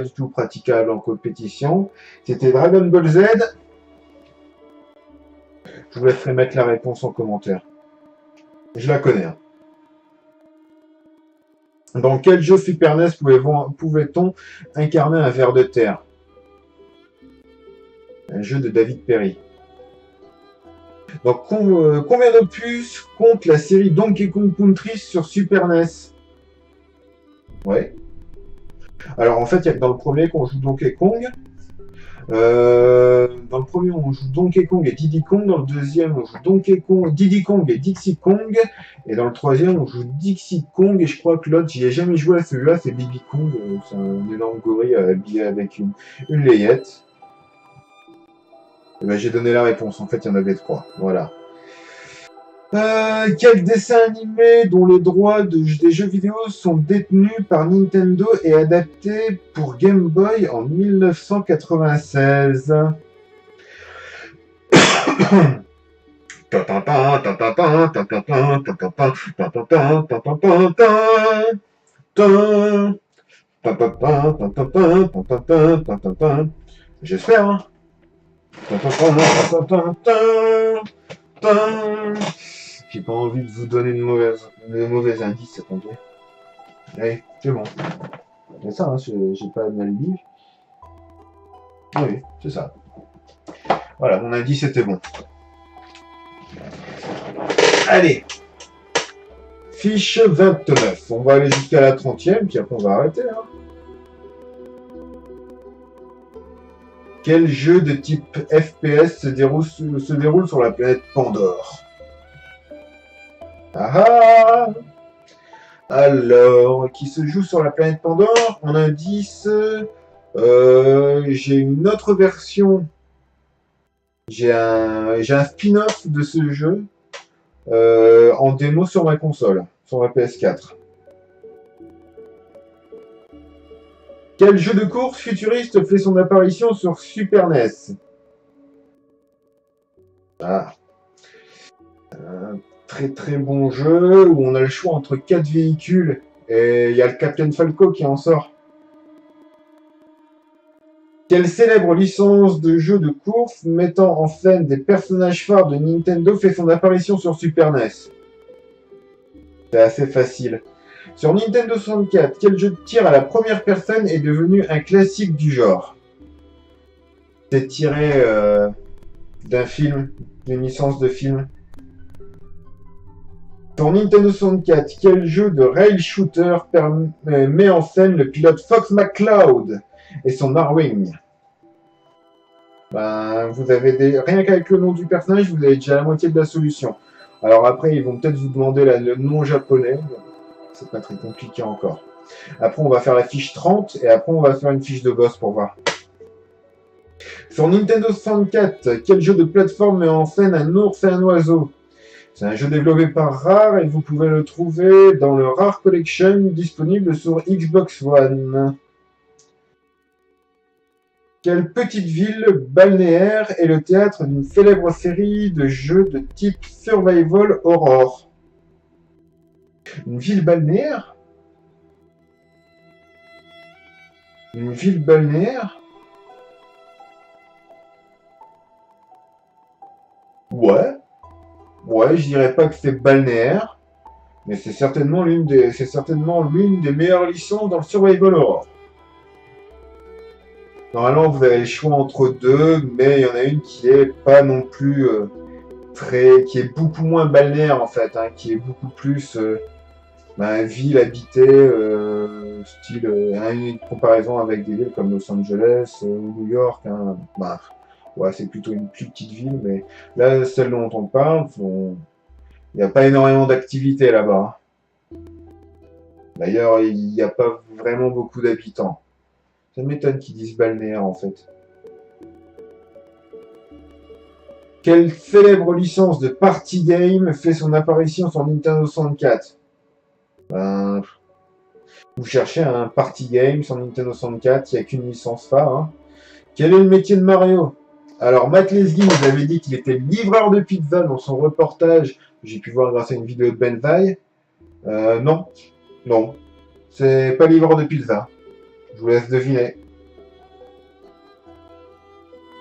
S1: du tout praticable en compétition. C'était Dragon Ball Z. Je vous laisserai mettre la réponse en commentaire. Je la connais. Hein. Dans quel jeu Super NES pouvait-on incarner un ver de terre? Un jeu de David Perry. Donc, combien d'opus compte la série Donkey Kong Country sur Super NES? Ouais. Alors, en fait, il y a que dans le premier qu'on joue Donkey Kong. Dans le premier, on joue Donkey Kong et Diddy Kong. Dans le deuxième, on joue Diddy Kong et Dixie Kong. Et dans le troisième, on joue Dixie Kong. Et je crois que l'autre, j'y ai jamais joué à celui-là, c'est Bibi Kong. C'est un énorme gorille habillé avec une layette. Et ben, j'ai donné la réponse. En fait, il y en avait 3. Voilà. Quel dessin animé dont les droits des jeux vidéo sont détenus par Nintendo et adapté pour Game Boy en 1996? J'espère, hein. J'ai pas envie de vous donner de mauvais indices, attendez. Allez, c'est bon. C'est ça, hein, j'ai pas mal lu. Oui, c'est ça. Voilà, mon indice était bon. Allez. Fiche 29. On va aller jusqu'à la 30e, puis après on va arrêter. Hein. Quel jeu de type FPS se déroule sur la planète Pandore? Ah! Alors, qui se joue sur la planète Pandore? En indice, j'ai une autre version. J'ai un spin-off de ce jeu en démo sur ma console, sur la PS4. Quel jeu de course futuriste fait son apparition sur Super NES? Ah. Très très bon jeu où on a le choix entre 4 véhicules et il y a le Captain Falco qui en sort. Quelle célèbre licence de jeu de course mettant en scène des personnages phares de Nintendo fait son apparition sur Super NES? C'est assez facile. Sur Nintendo 64, quel jeu de tir à la première personne est devenu un classique du genre? C'est tiré d'un film, d'une licence de film. Sur Nintendo 64, quel jeu de rail shooter met en scène le pilote Fox McCloud et son Arwing? Ben, vous avez rien qu'avec le nom du personnage, vous avez déjà la moitié de la solution. Alors après, ils vont peut-être vous demander le nom japonais. C'est pas très compliqué encore. Après, on va faire la fiche 30 et après, on va faire une fiche de boss pour voir. Sur Nintendo 64, quel jeu de plateforme met en scène un ours et un oiseau? C'est un jeu développé par Rare et vous pouvez le trouver dans le Rare Collection disponible sur Xbox One. Quelle petite ville balnéaire est le théâtre d'une célèbre série de jeux de type Survival Horror? Une ville balnéaire? Une ville balnéaire? Ouais. Ouais, je dirais pas que c'est balnéaire, mais c'est certainement l'une des meilleures licences dans le Survival Horror. Normalement, vous avez le choix entre deux, mais il y en a une qui est pas non plus qui est beaucoup moins balnéaire en fait, hein, qui est beaucoup plus ville habitée, style une comparaison avec des villes comme Los Angeles ou New York. Hein, ouais, c'est plutôt une plus petite ville, mais là, celle dont on parle, il n'y a pas énormément d'activités là-bas. D'ailleurs, il n'y a pas vraiment beaucoup d'habitants. Ça m'étonne qu'ils disent balnéaire en fait. Quelle célèbre licence de party game fait son apparition sur Nintendo 64? Vous cherchez un party game sur Nintendo 64, il n'y a qu'une licence phare. Hein. Quel est le métier de Mario? Alors, Matt Lesguy nous avait dit qu'il était livreur de pizza dans son reportage. J'ai pu voir grâce à une vidéo de Ben Vaille. Non. Non. C'est pas livreur de pizza. Je vous laisse deviner.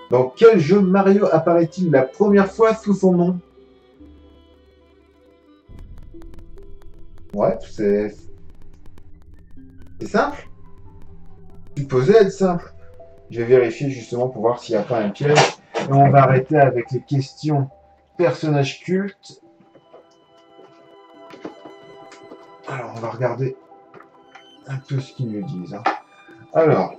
S1: Dans quel jeu Mario apparaît-il la première fois sous son nom? Ouais, c'est simple. Supposé être simple. Je vais vérifier justement pour voir s'il n'y a pas un piège. Et on va arrêter avec les questions personnages cultes. Alors, on va regarder un peu ce qu'ils nous disent. Hein. Alors.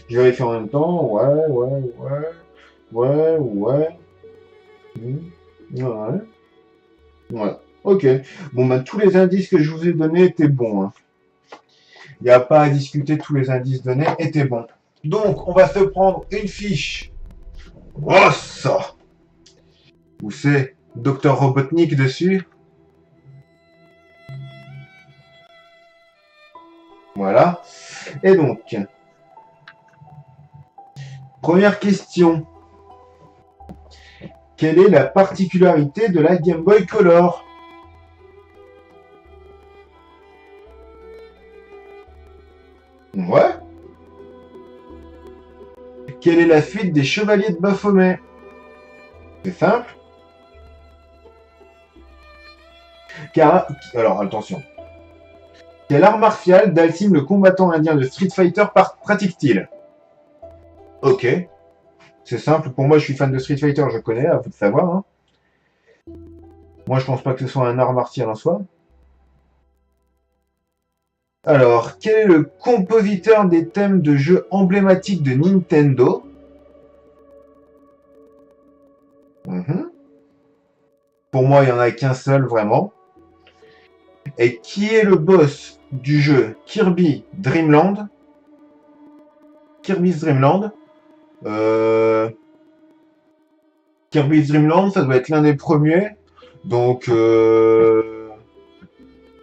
S1: Je vérifie en même temps. Ouais. Ok. Bon, ben, tous les indices que je vous ai donnés étaient bons. Hein. Il n'y a pas à discuter, tous les indices donnés étaient bons. Donc, on va se prendre une fiche. Oh, ça! Où c'est Dr Robotnik dessus. Voilà. Et donc, première question. Quelle est la particularité de la Game Boy Color? Ouais. Quelle est la fuite des Chevaliers de Baphomet? C'est simple. Alors, attention. Quel art martial Dalsim, le combattant indien de Street Fighter, pratique-t-il? Ok. C'est simple. Pour moi, je suis fan de Street Fighter, je connais, à vous de savoir. Hein. Moi, je pense pas que ce soit un art martial en soi. Alors, quel est le compositeur des thèmes de jeux emblématiques de Nintendo? Pour moi, il n'y en a qu'un seul, vraiment. Et qui est le boss du jeu Kirby Dream Land? Kirby's Dream Land. Kirby's Dream Land, ça doit être l'un des premiers. Donc,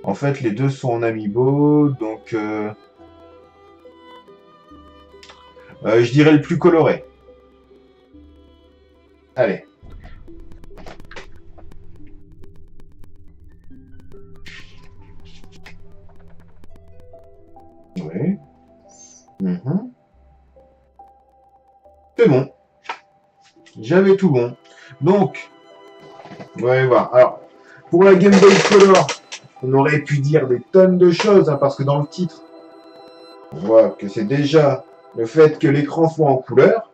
S1: en fait, les deux sont en amiibo. Donc, je dirais le plus coloré. Allez. Oui. C'est bon. J'avais tout bon. Donc, vous allez voir. Alors, pour la Game Boy Color, on aurait pu dire des tonnes de choses, hein, parce que dans le titre, on voit que c'est déjà le fait que l'écran soit en couleur,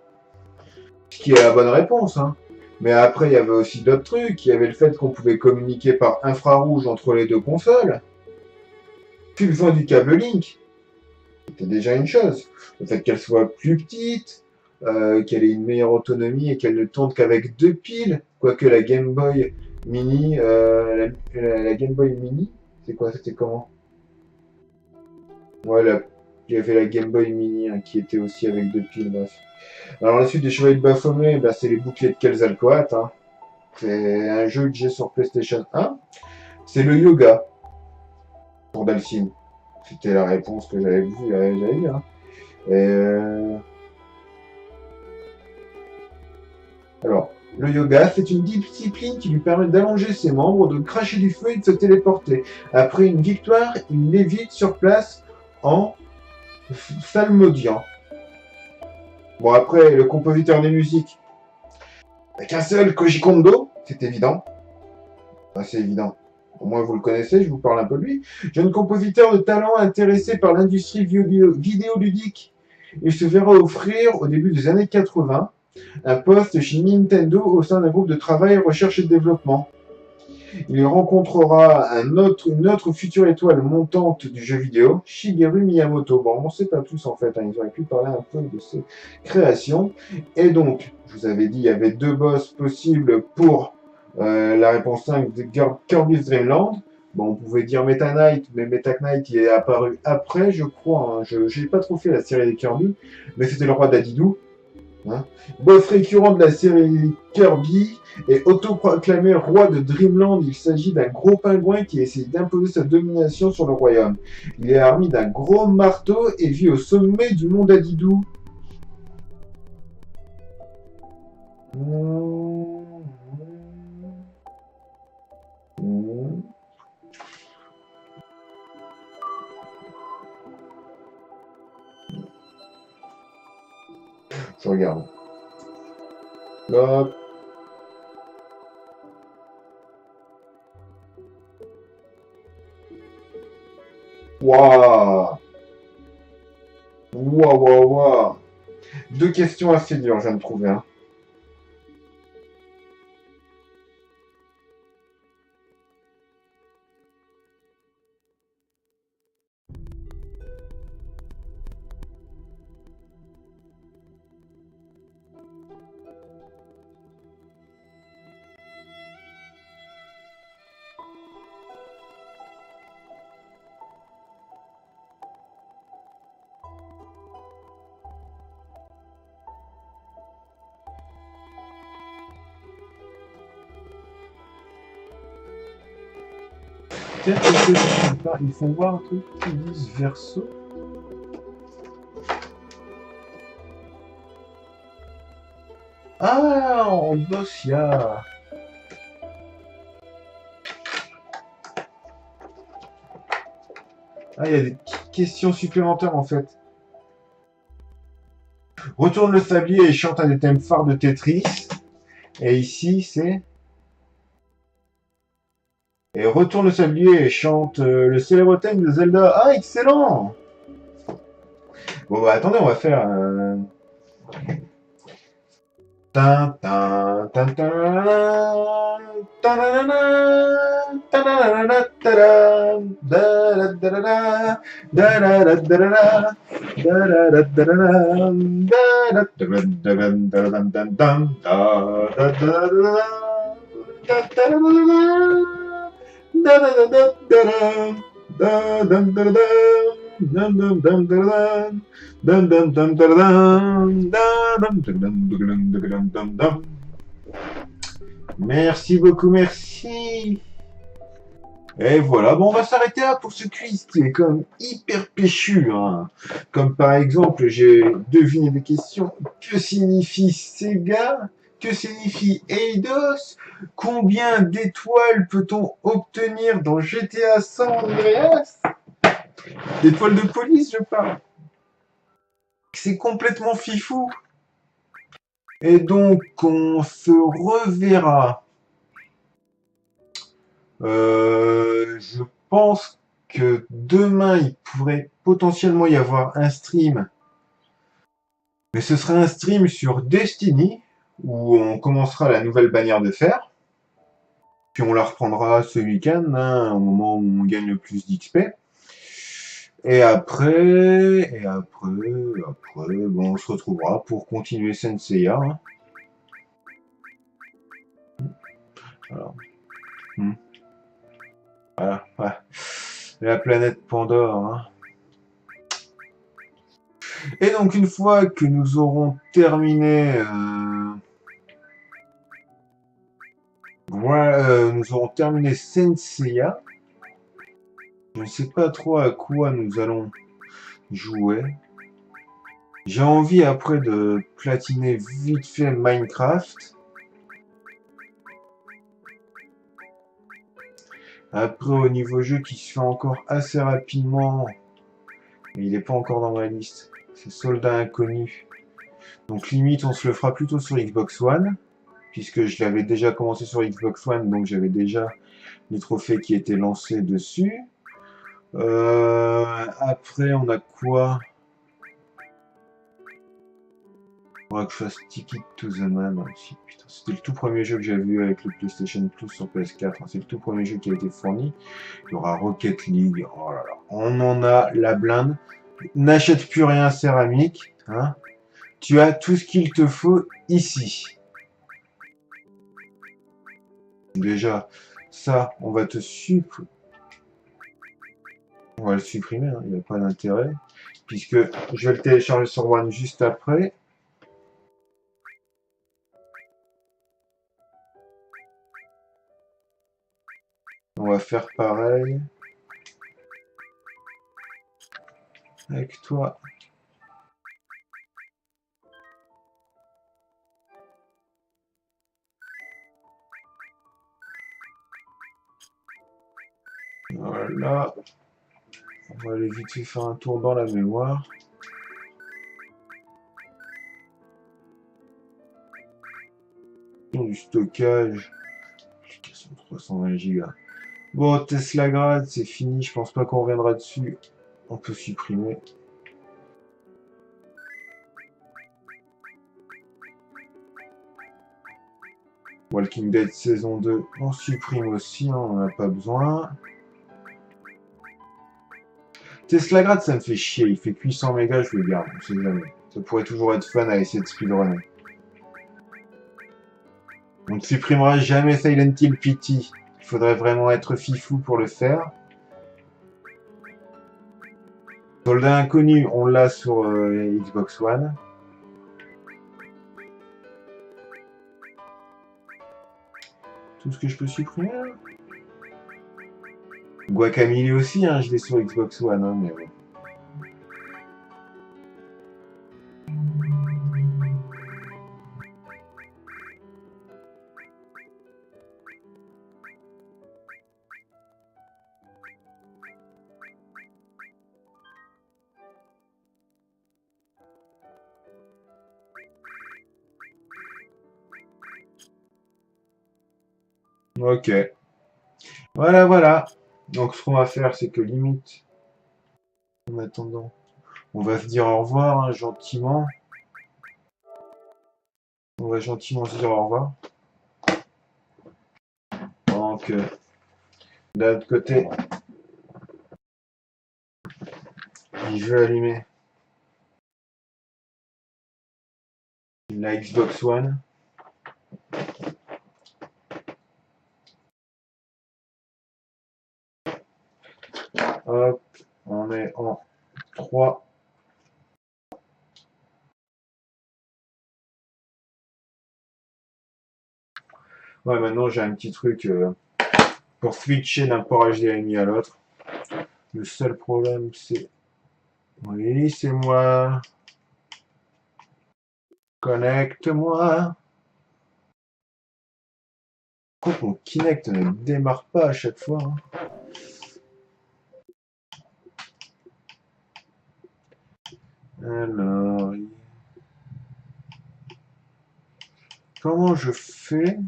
S1: ce qui est la bonne réponse. Hein. Mais après, il y avait aussi d'autres trucs. Il y avait le fait qu'on pouvait communiquer par infrarouge entre les deux consoles. Plus besoin du câble Link. C'était déjà une chose. Le fait qu'elle soit plus petite, qu'elle ait une meilleure autonomie et qu'elle ne tourne qu'avec 2 piles. Quoique la Game Boy Mini, la Game Boy Mini, c'est quoi? C'était comment? Ouais, il y avait la Game Boy Mini hein, qui était aussi avec 2 piles, bref. Alors la suite des Chevaliers de Baphomet, bah, c'est les boucliers de Quetzalcoatl. Hein. C'est un jeu que j'ai sur PlayStation 1. C'est le yoga pour Dalsim. C'était la réponse que j'avais vue. Hein. Alors, le yoga, c'est une discipline qui lui permet d'allonger ses membres, de cracher du feu et de se téléporter. Après une victoire, il lévite sur place en psalmodiant. Bon, après, le compositeur des musiques, avec un seul, Koji Kondo, c'est évident. Enfin, c'est évident. Au moins, vous le connaissez, je vous parle un peu de lui. Jeune compositeur de talent intéressé par l'industrie vidéoludique. Il se verra offrir, au début des années 80, un poste chez Nintendo au sein d'un groupe de travail recherche et développement. Il rencontrera une autre future étoile montante du jeu vidéo, Shigeru Miyamoto. Bon, on ne sait pas plus en fait, hein. Ils auraient pu parler un peu de ses créations. Et donc, je vous avais dit, il y avait 2 boss possibles pour la réponse 5 de Kirby's Dream Land. Bon, on pouvait dire Meta Knight, mais Meta Knight il est apparu après, je crois. Hein. Je n'ai pas trop fait la série des Kirby, mais c'était le roi d'Adidou. Hein. Boss récurrent de la série Kirby et autoproclamé roi de Dreamland, il s'agit d'un gros pingouin qui essaie d'imposer sa domination sur le royaume. Il est armé d'un gros marteau et vit au sommet du mont d'Adidou. Je regarde. Hop. Waouh. Waouh. 2 questions assez dures, je viens de trouver. Hein. Ils font voir un truc qui disent verso. Ah, en boss, il y a... Ah, il y a des questions supplémentaires en fait. Retourne le sablier et chante un des thèmes phares de Tetris. Et ici, c'est... Et retourne le sablier et chante le célèbre thème de Zelda. Ah, excellent! Bon, bah attendez, on va faire... Merci beaucoup, merci. Et voilà, bon, on va s'arrêter là pour ce quiz qui est comme hyper péchu. Hein. Comme par exemple, j'ai deviné des questions. Que signifie Sega? Que signifie Eidos? Combien d'étoiles peut-on obtenir dans GTA San Andreas? D'étoiles de police, je parle. C'est complètement fifou. Et donc, on se reverra. Je pense que demain, il pourrait potentiellement y avoir un stream. Mais ce sera un stream sur Destiny, où on commencera la nouvelle bannière de fer. Puis on la reprendra ce week-end, hein, au moment où on gagne le plus d'XP. Et après, bon, on se retrouvera pour continuer Senseiya. Hein. Alors, voilà, ouais. La planète Pandore. Hein. Et donc, une fois que nous aurons terminé... voilà, nous aurons terminé Senseiya. Je ne sais pas trop à quoi nous allons jouer. J'ai envie après de platiner vite fait Minecraft. Après, au niveau jeu qui se fait encore assez rapidement, mais il n'est pas encore dans ma liste, c'est Soldat Inconnu. Donc limite, on se le fera plutôt sur Xbox One, puisque je l'avais déjà commencé sur Xbox One, donc j'avais déjà les trophées qui étaient lancés dessus. Après, on a quoi? On va que je fasse Ticket to the Man aussi. Putain, c'était le tout premier jeu que j'avais vu avec le PlayStation Plus sur PS4. C'est le tout premier jeu qui a été fourni. Il y aura Rocket League. Oh là là. On en a la blinde. N'achète plus rien céramique. Hein. Tu as tout ce qu'il te faut ici. Déjà, ça, on va te supprimer. On va le supprimer, hein. Il n'y a pas d'intérêt. Puisque je vais le télécharger sur One juste après. On va faire pareil. Avec toi. Voilà. On va aller vite fait faire un tour dans la mémoire. Du stockage. 320 Go. Bon, Tesla Grad, c'est fini. Je pense pas qu'on reviendra dessus. On peut supprimer. Walking Dead saison 2, on supprime aussi, hein, on n'en a pas besoin. Tesla Grad, ça me fait chier, il fait 800 mégas, je le garde, on sait jamais. Ça pourrait toujours être fun à essayer de speedrunner. On ne supprimera jamais Silent Hill PT. Il faudrait vraiment être fifou pour le faire. Soldat Inconnu, on l'a sur Xbox One. Tout ce que je peux supprimer là. Guacamelee aussi, hein, je l'ai sur Xbox One, hein, mais bon. Ok. Voilà, voilà. Donc ce qu'on va faire, c'est que limite, en attendant, on va se dire au revoir, hein, gentiment. On va gentiment se dire au revoir. Donc, d'un autre côté, je vais allumer la Xbox One. Hop, on est en 3. Ouais, maintenant j'ai un petit truc pour switcher d'un port HDMI à l'autre. Le seul problème, c'est... Oui, c'est moi. Connecte-moi. Pourquoi mon Kinect ne démarre pas à chaque fois, hein. Alors... Comment je fais?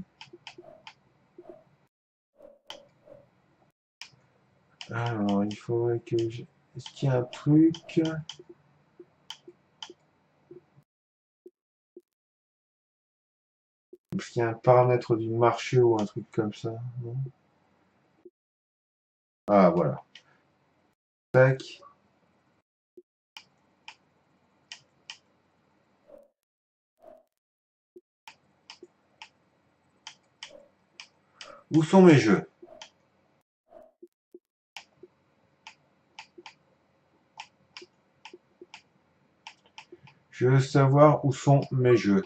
S1: Alors, il faudrait que je... Est-ce qu'il y a un truc? Est-ce qu'il y a un paramètre du marché ou un truc comme ça? Non. Ah, voilà. Tac. Où sont mes jeux? Je veux savoir où sont mes jeux.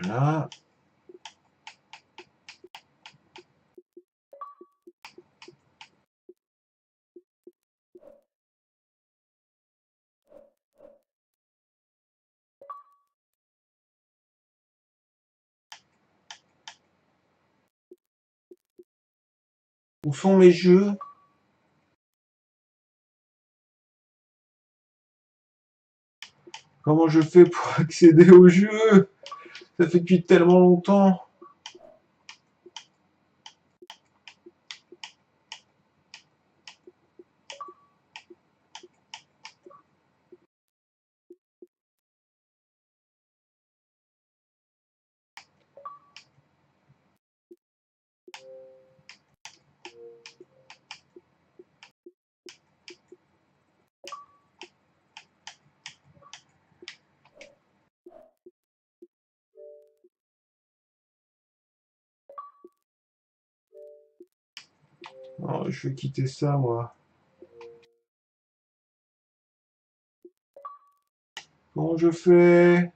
S1: Voilà. Où sont mes jeux? Comment je fais pour accéder aux jeux? Ça fait depuis tellement longtemps. Oh, je vais quitter ça, moi. Comment je fais?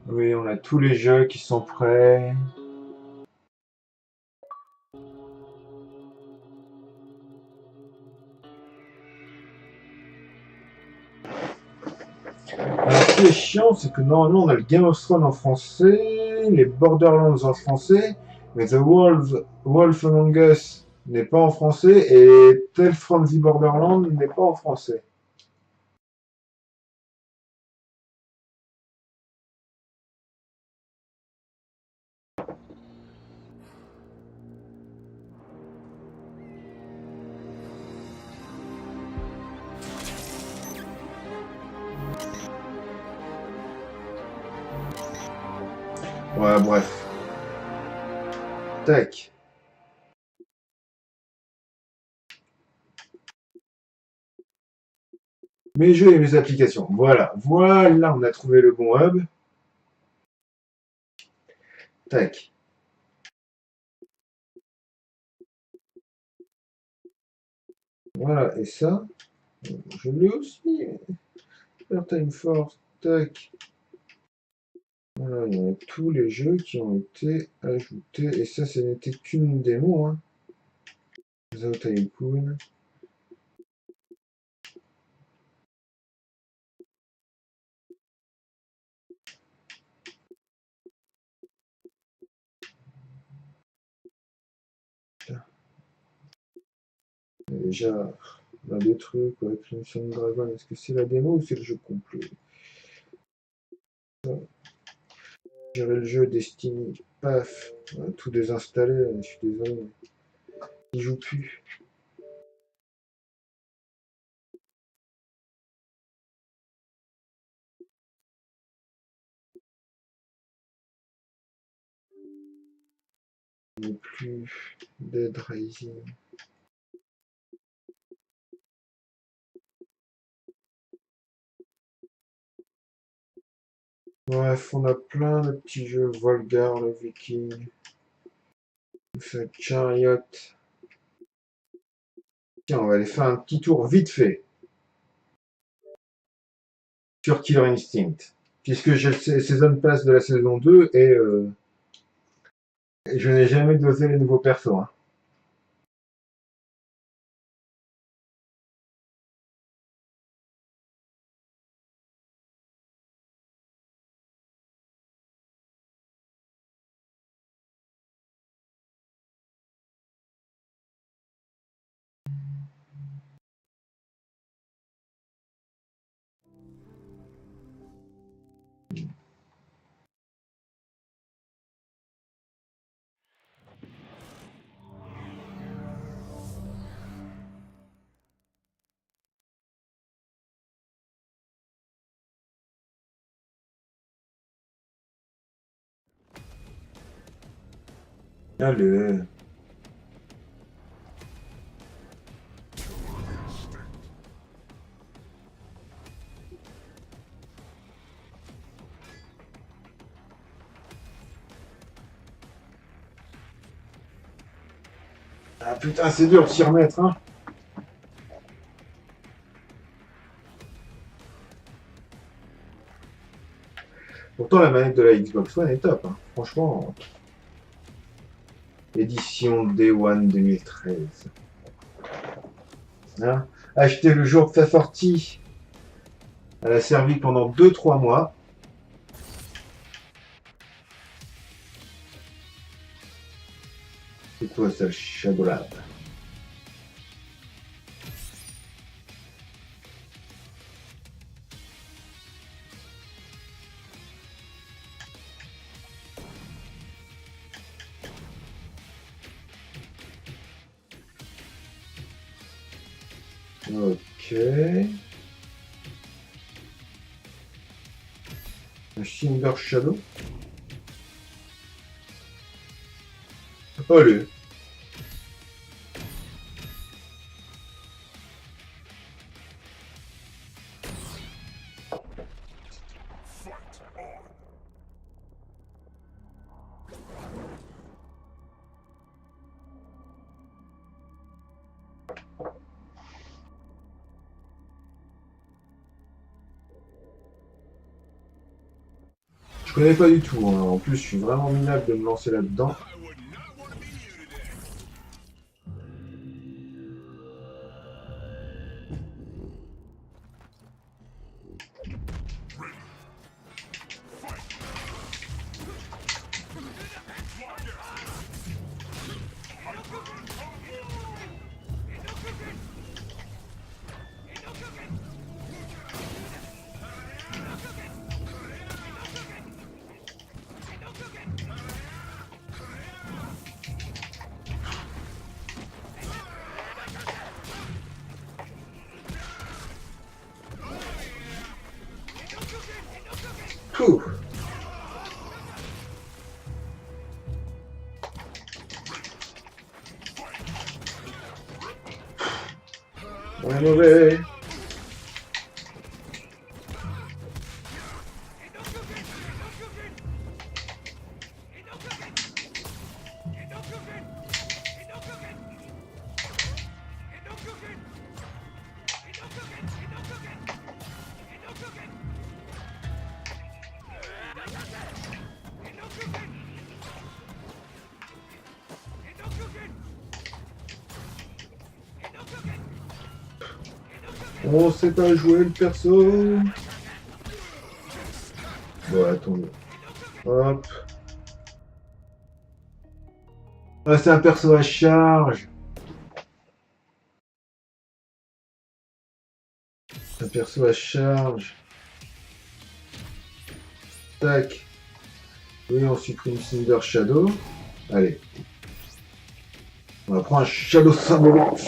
S1: Oui, on a tous les jeux qui sont prêts. Alors, ce qui est chiant, c'est que normalement, on a le Game of Thrones en français, les Borderlands en français, mais Wolf Among Us n'est pas en français, et Tales from the Borderlands n'est pas en français. Ouais, bref. Tac. Mes jeux et mes applications. Voilà. Voilà, on a trouvé le bon hub. Tac. Voilà, et ça, je l'ai aussi. Time Force, tac. Voilà, il y a tous les jeux qui ont été ajoutés. Et ça, ce n'était qu'une démo. Hein. Zao Tycoon. Déjà, on a des trucs avec Crimson Dragon. Est-ce que c'est la démo ou c'est le jeu complet? J'avais le jeu Destiny. Paf, on a tout désinstallé. Je suis désolé. Il joue plus. Il n'est plus Dead Rising. Bref, on a plein de petits jeux. Volgar, le Viking. Fait Chariot. Tiens, on va aller faire un petit tour vite fait sur Killer Instinct. Puisque j'ai le Season Pass de la saison 2 et je n'ai jamais dosé les nouveaux persos. Hein. Allez. Ah putain, c'est dur de s'y remettre, hein. Pourtant, la manette de la Xbox One est top, hein. Franchement. Édition Day One 2013. Hein, acheté le jour de sa sortie. Elle a servi pendant 2-3 mois. C'est quoi ça, le Shadow Lab? Ok. Un Cinder Shadow. Allez. Je connais pas du tout, hein. En plus je suis vraiment minable de me lancer là-dedans. Ouh. On est mauvais. On sait pas jouer le perso. Bon, attendez. Hop. Ah, c'est un perso à charge. Un perso à charge. Tac. Oui, on supprime Cinder Shadow. Allez. On va prendre un Shadow symbolique.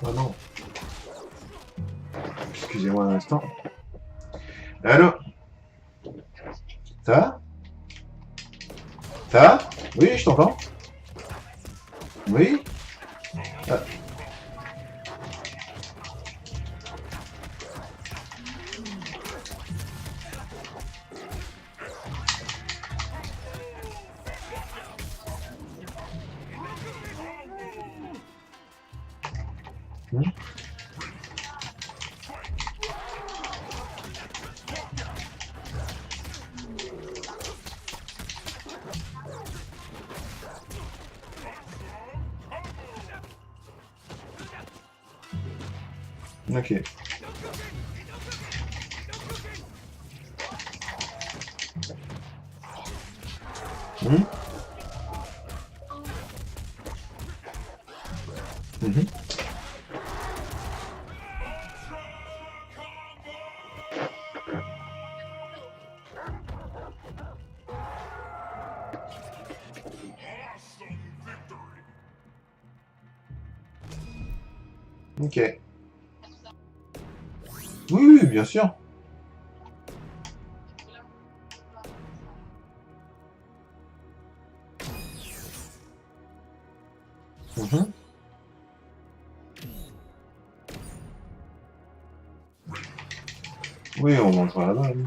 S1: Oh non. Excusez-moi un instant. Allô? Ça va? Ça va? Oui, je t'entends. Oui? Ah. Ok. Mhm. Ok. Oui, oui, bien sûr. Mhm. Oui, on mangera là-bas. Oui.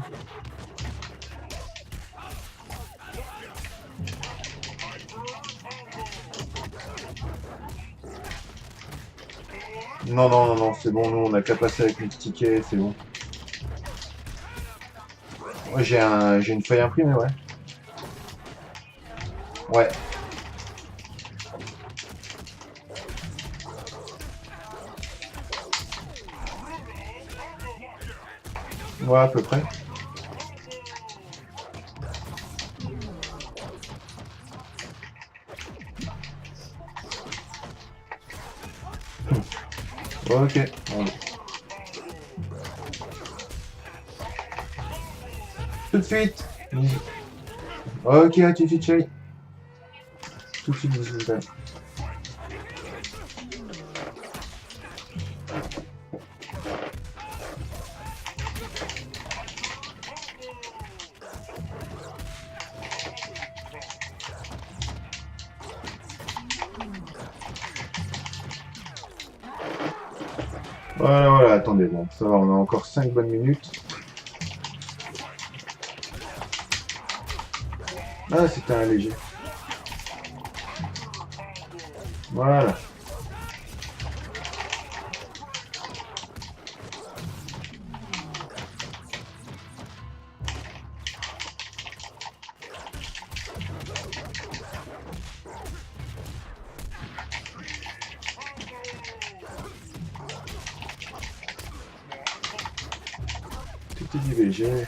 S1: Non, non, non, non, c'est bon, nous, on a qu'à passer avec notre ticket, c'est bon. Ouais, j'ai une feuille imprimée, ouais. Ouais. Ouais, à peu près. Ok. Bon. Tout de suite. Ok, à tout de suite, chérie. Tout de suite, vous êtes. Voilà, voilà, attendez, bon, ça va, on a encore 5 bonnes minutes. Ah, c'était un léger. Voilà. Tout est du léger.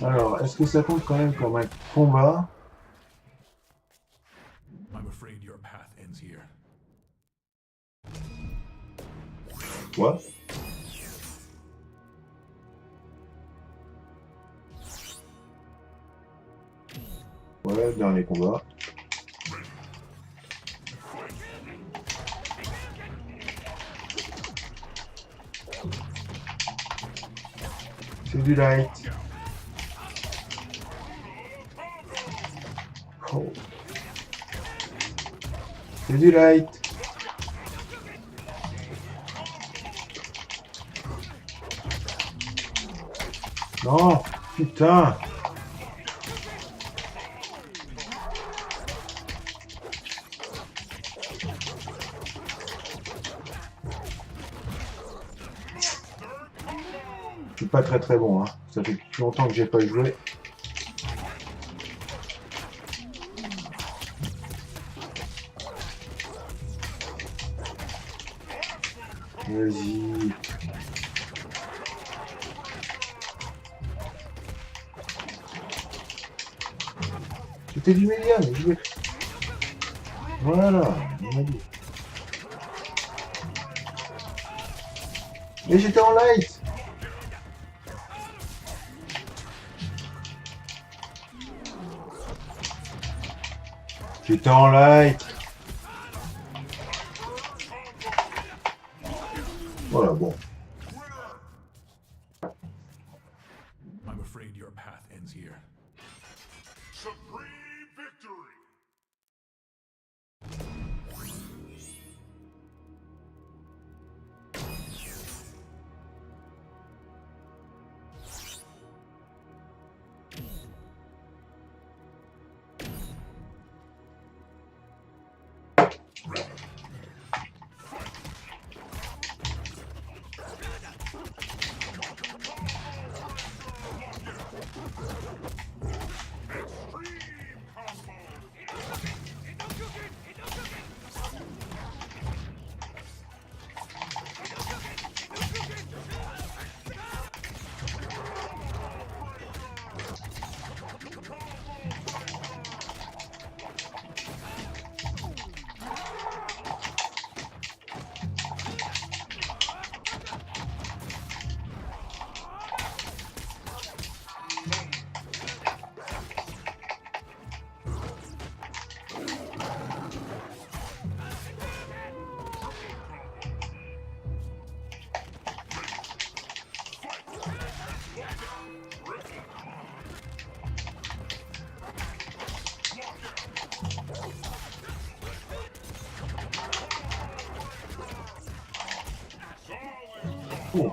S1: Alors, est-ce que ça compte quand même comme un combat?
S4: I'm afraid your path ends here.
S1: Quoi? Ouais, dernier combat. C'est du light. Oh. C'est du light. Non, putain. Je suis pas très bon, hein. Ça fait longtemps que j'ai pas joué. Vas-y. C'était du média, mais je vais... Voilà, on m'a dit. Mais j'étais en light. J'étais en light. Voilà, bon.
S4: I'm afraid your path ends here.
S5: Supreme victory!
S1: Oh.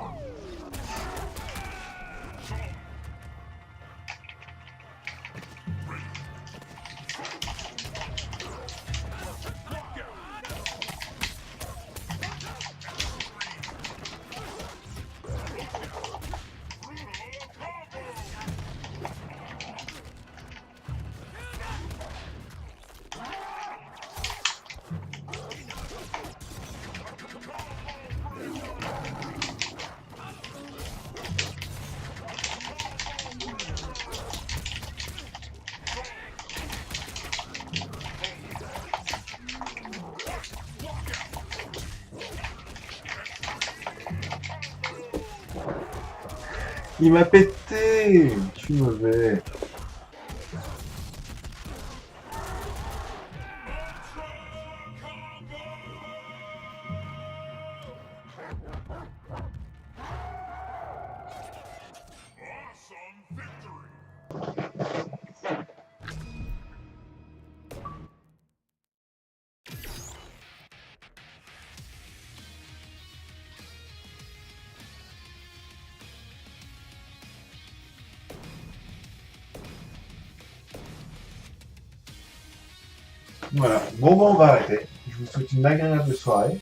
S1: Il m'a pété. Je suis mauvais.
S5: Awesome victory!
S1: Voilà. Bon, on va arrêter. Je vous souhaite une agréable soirée.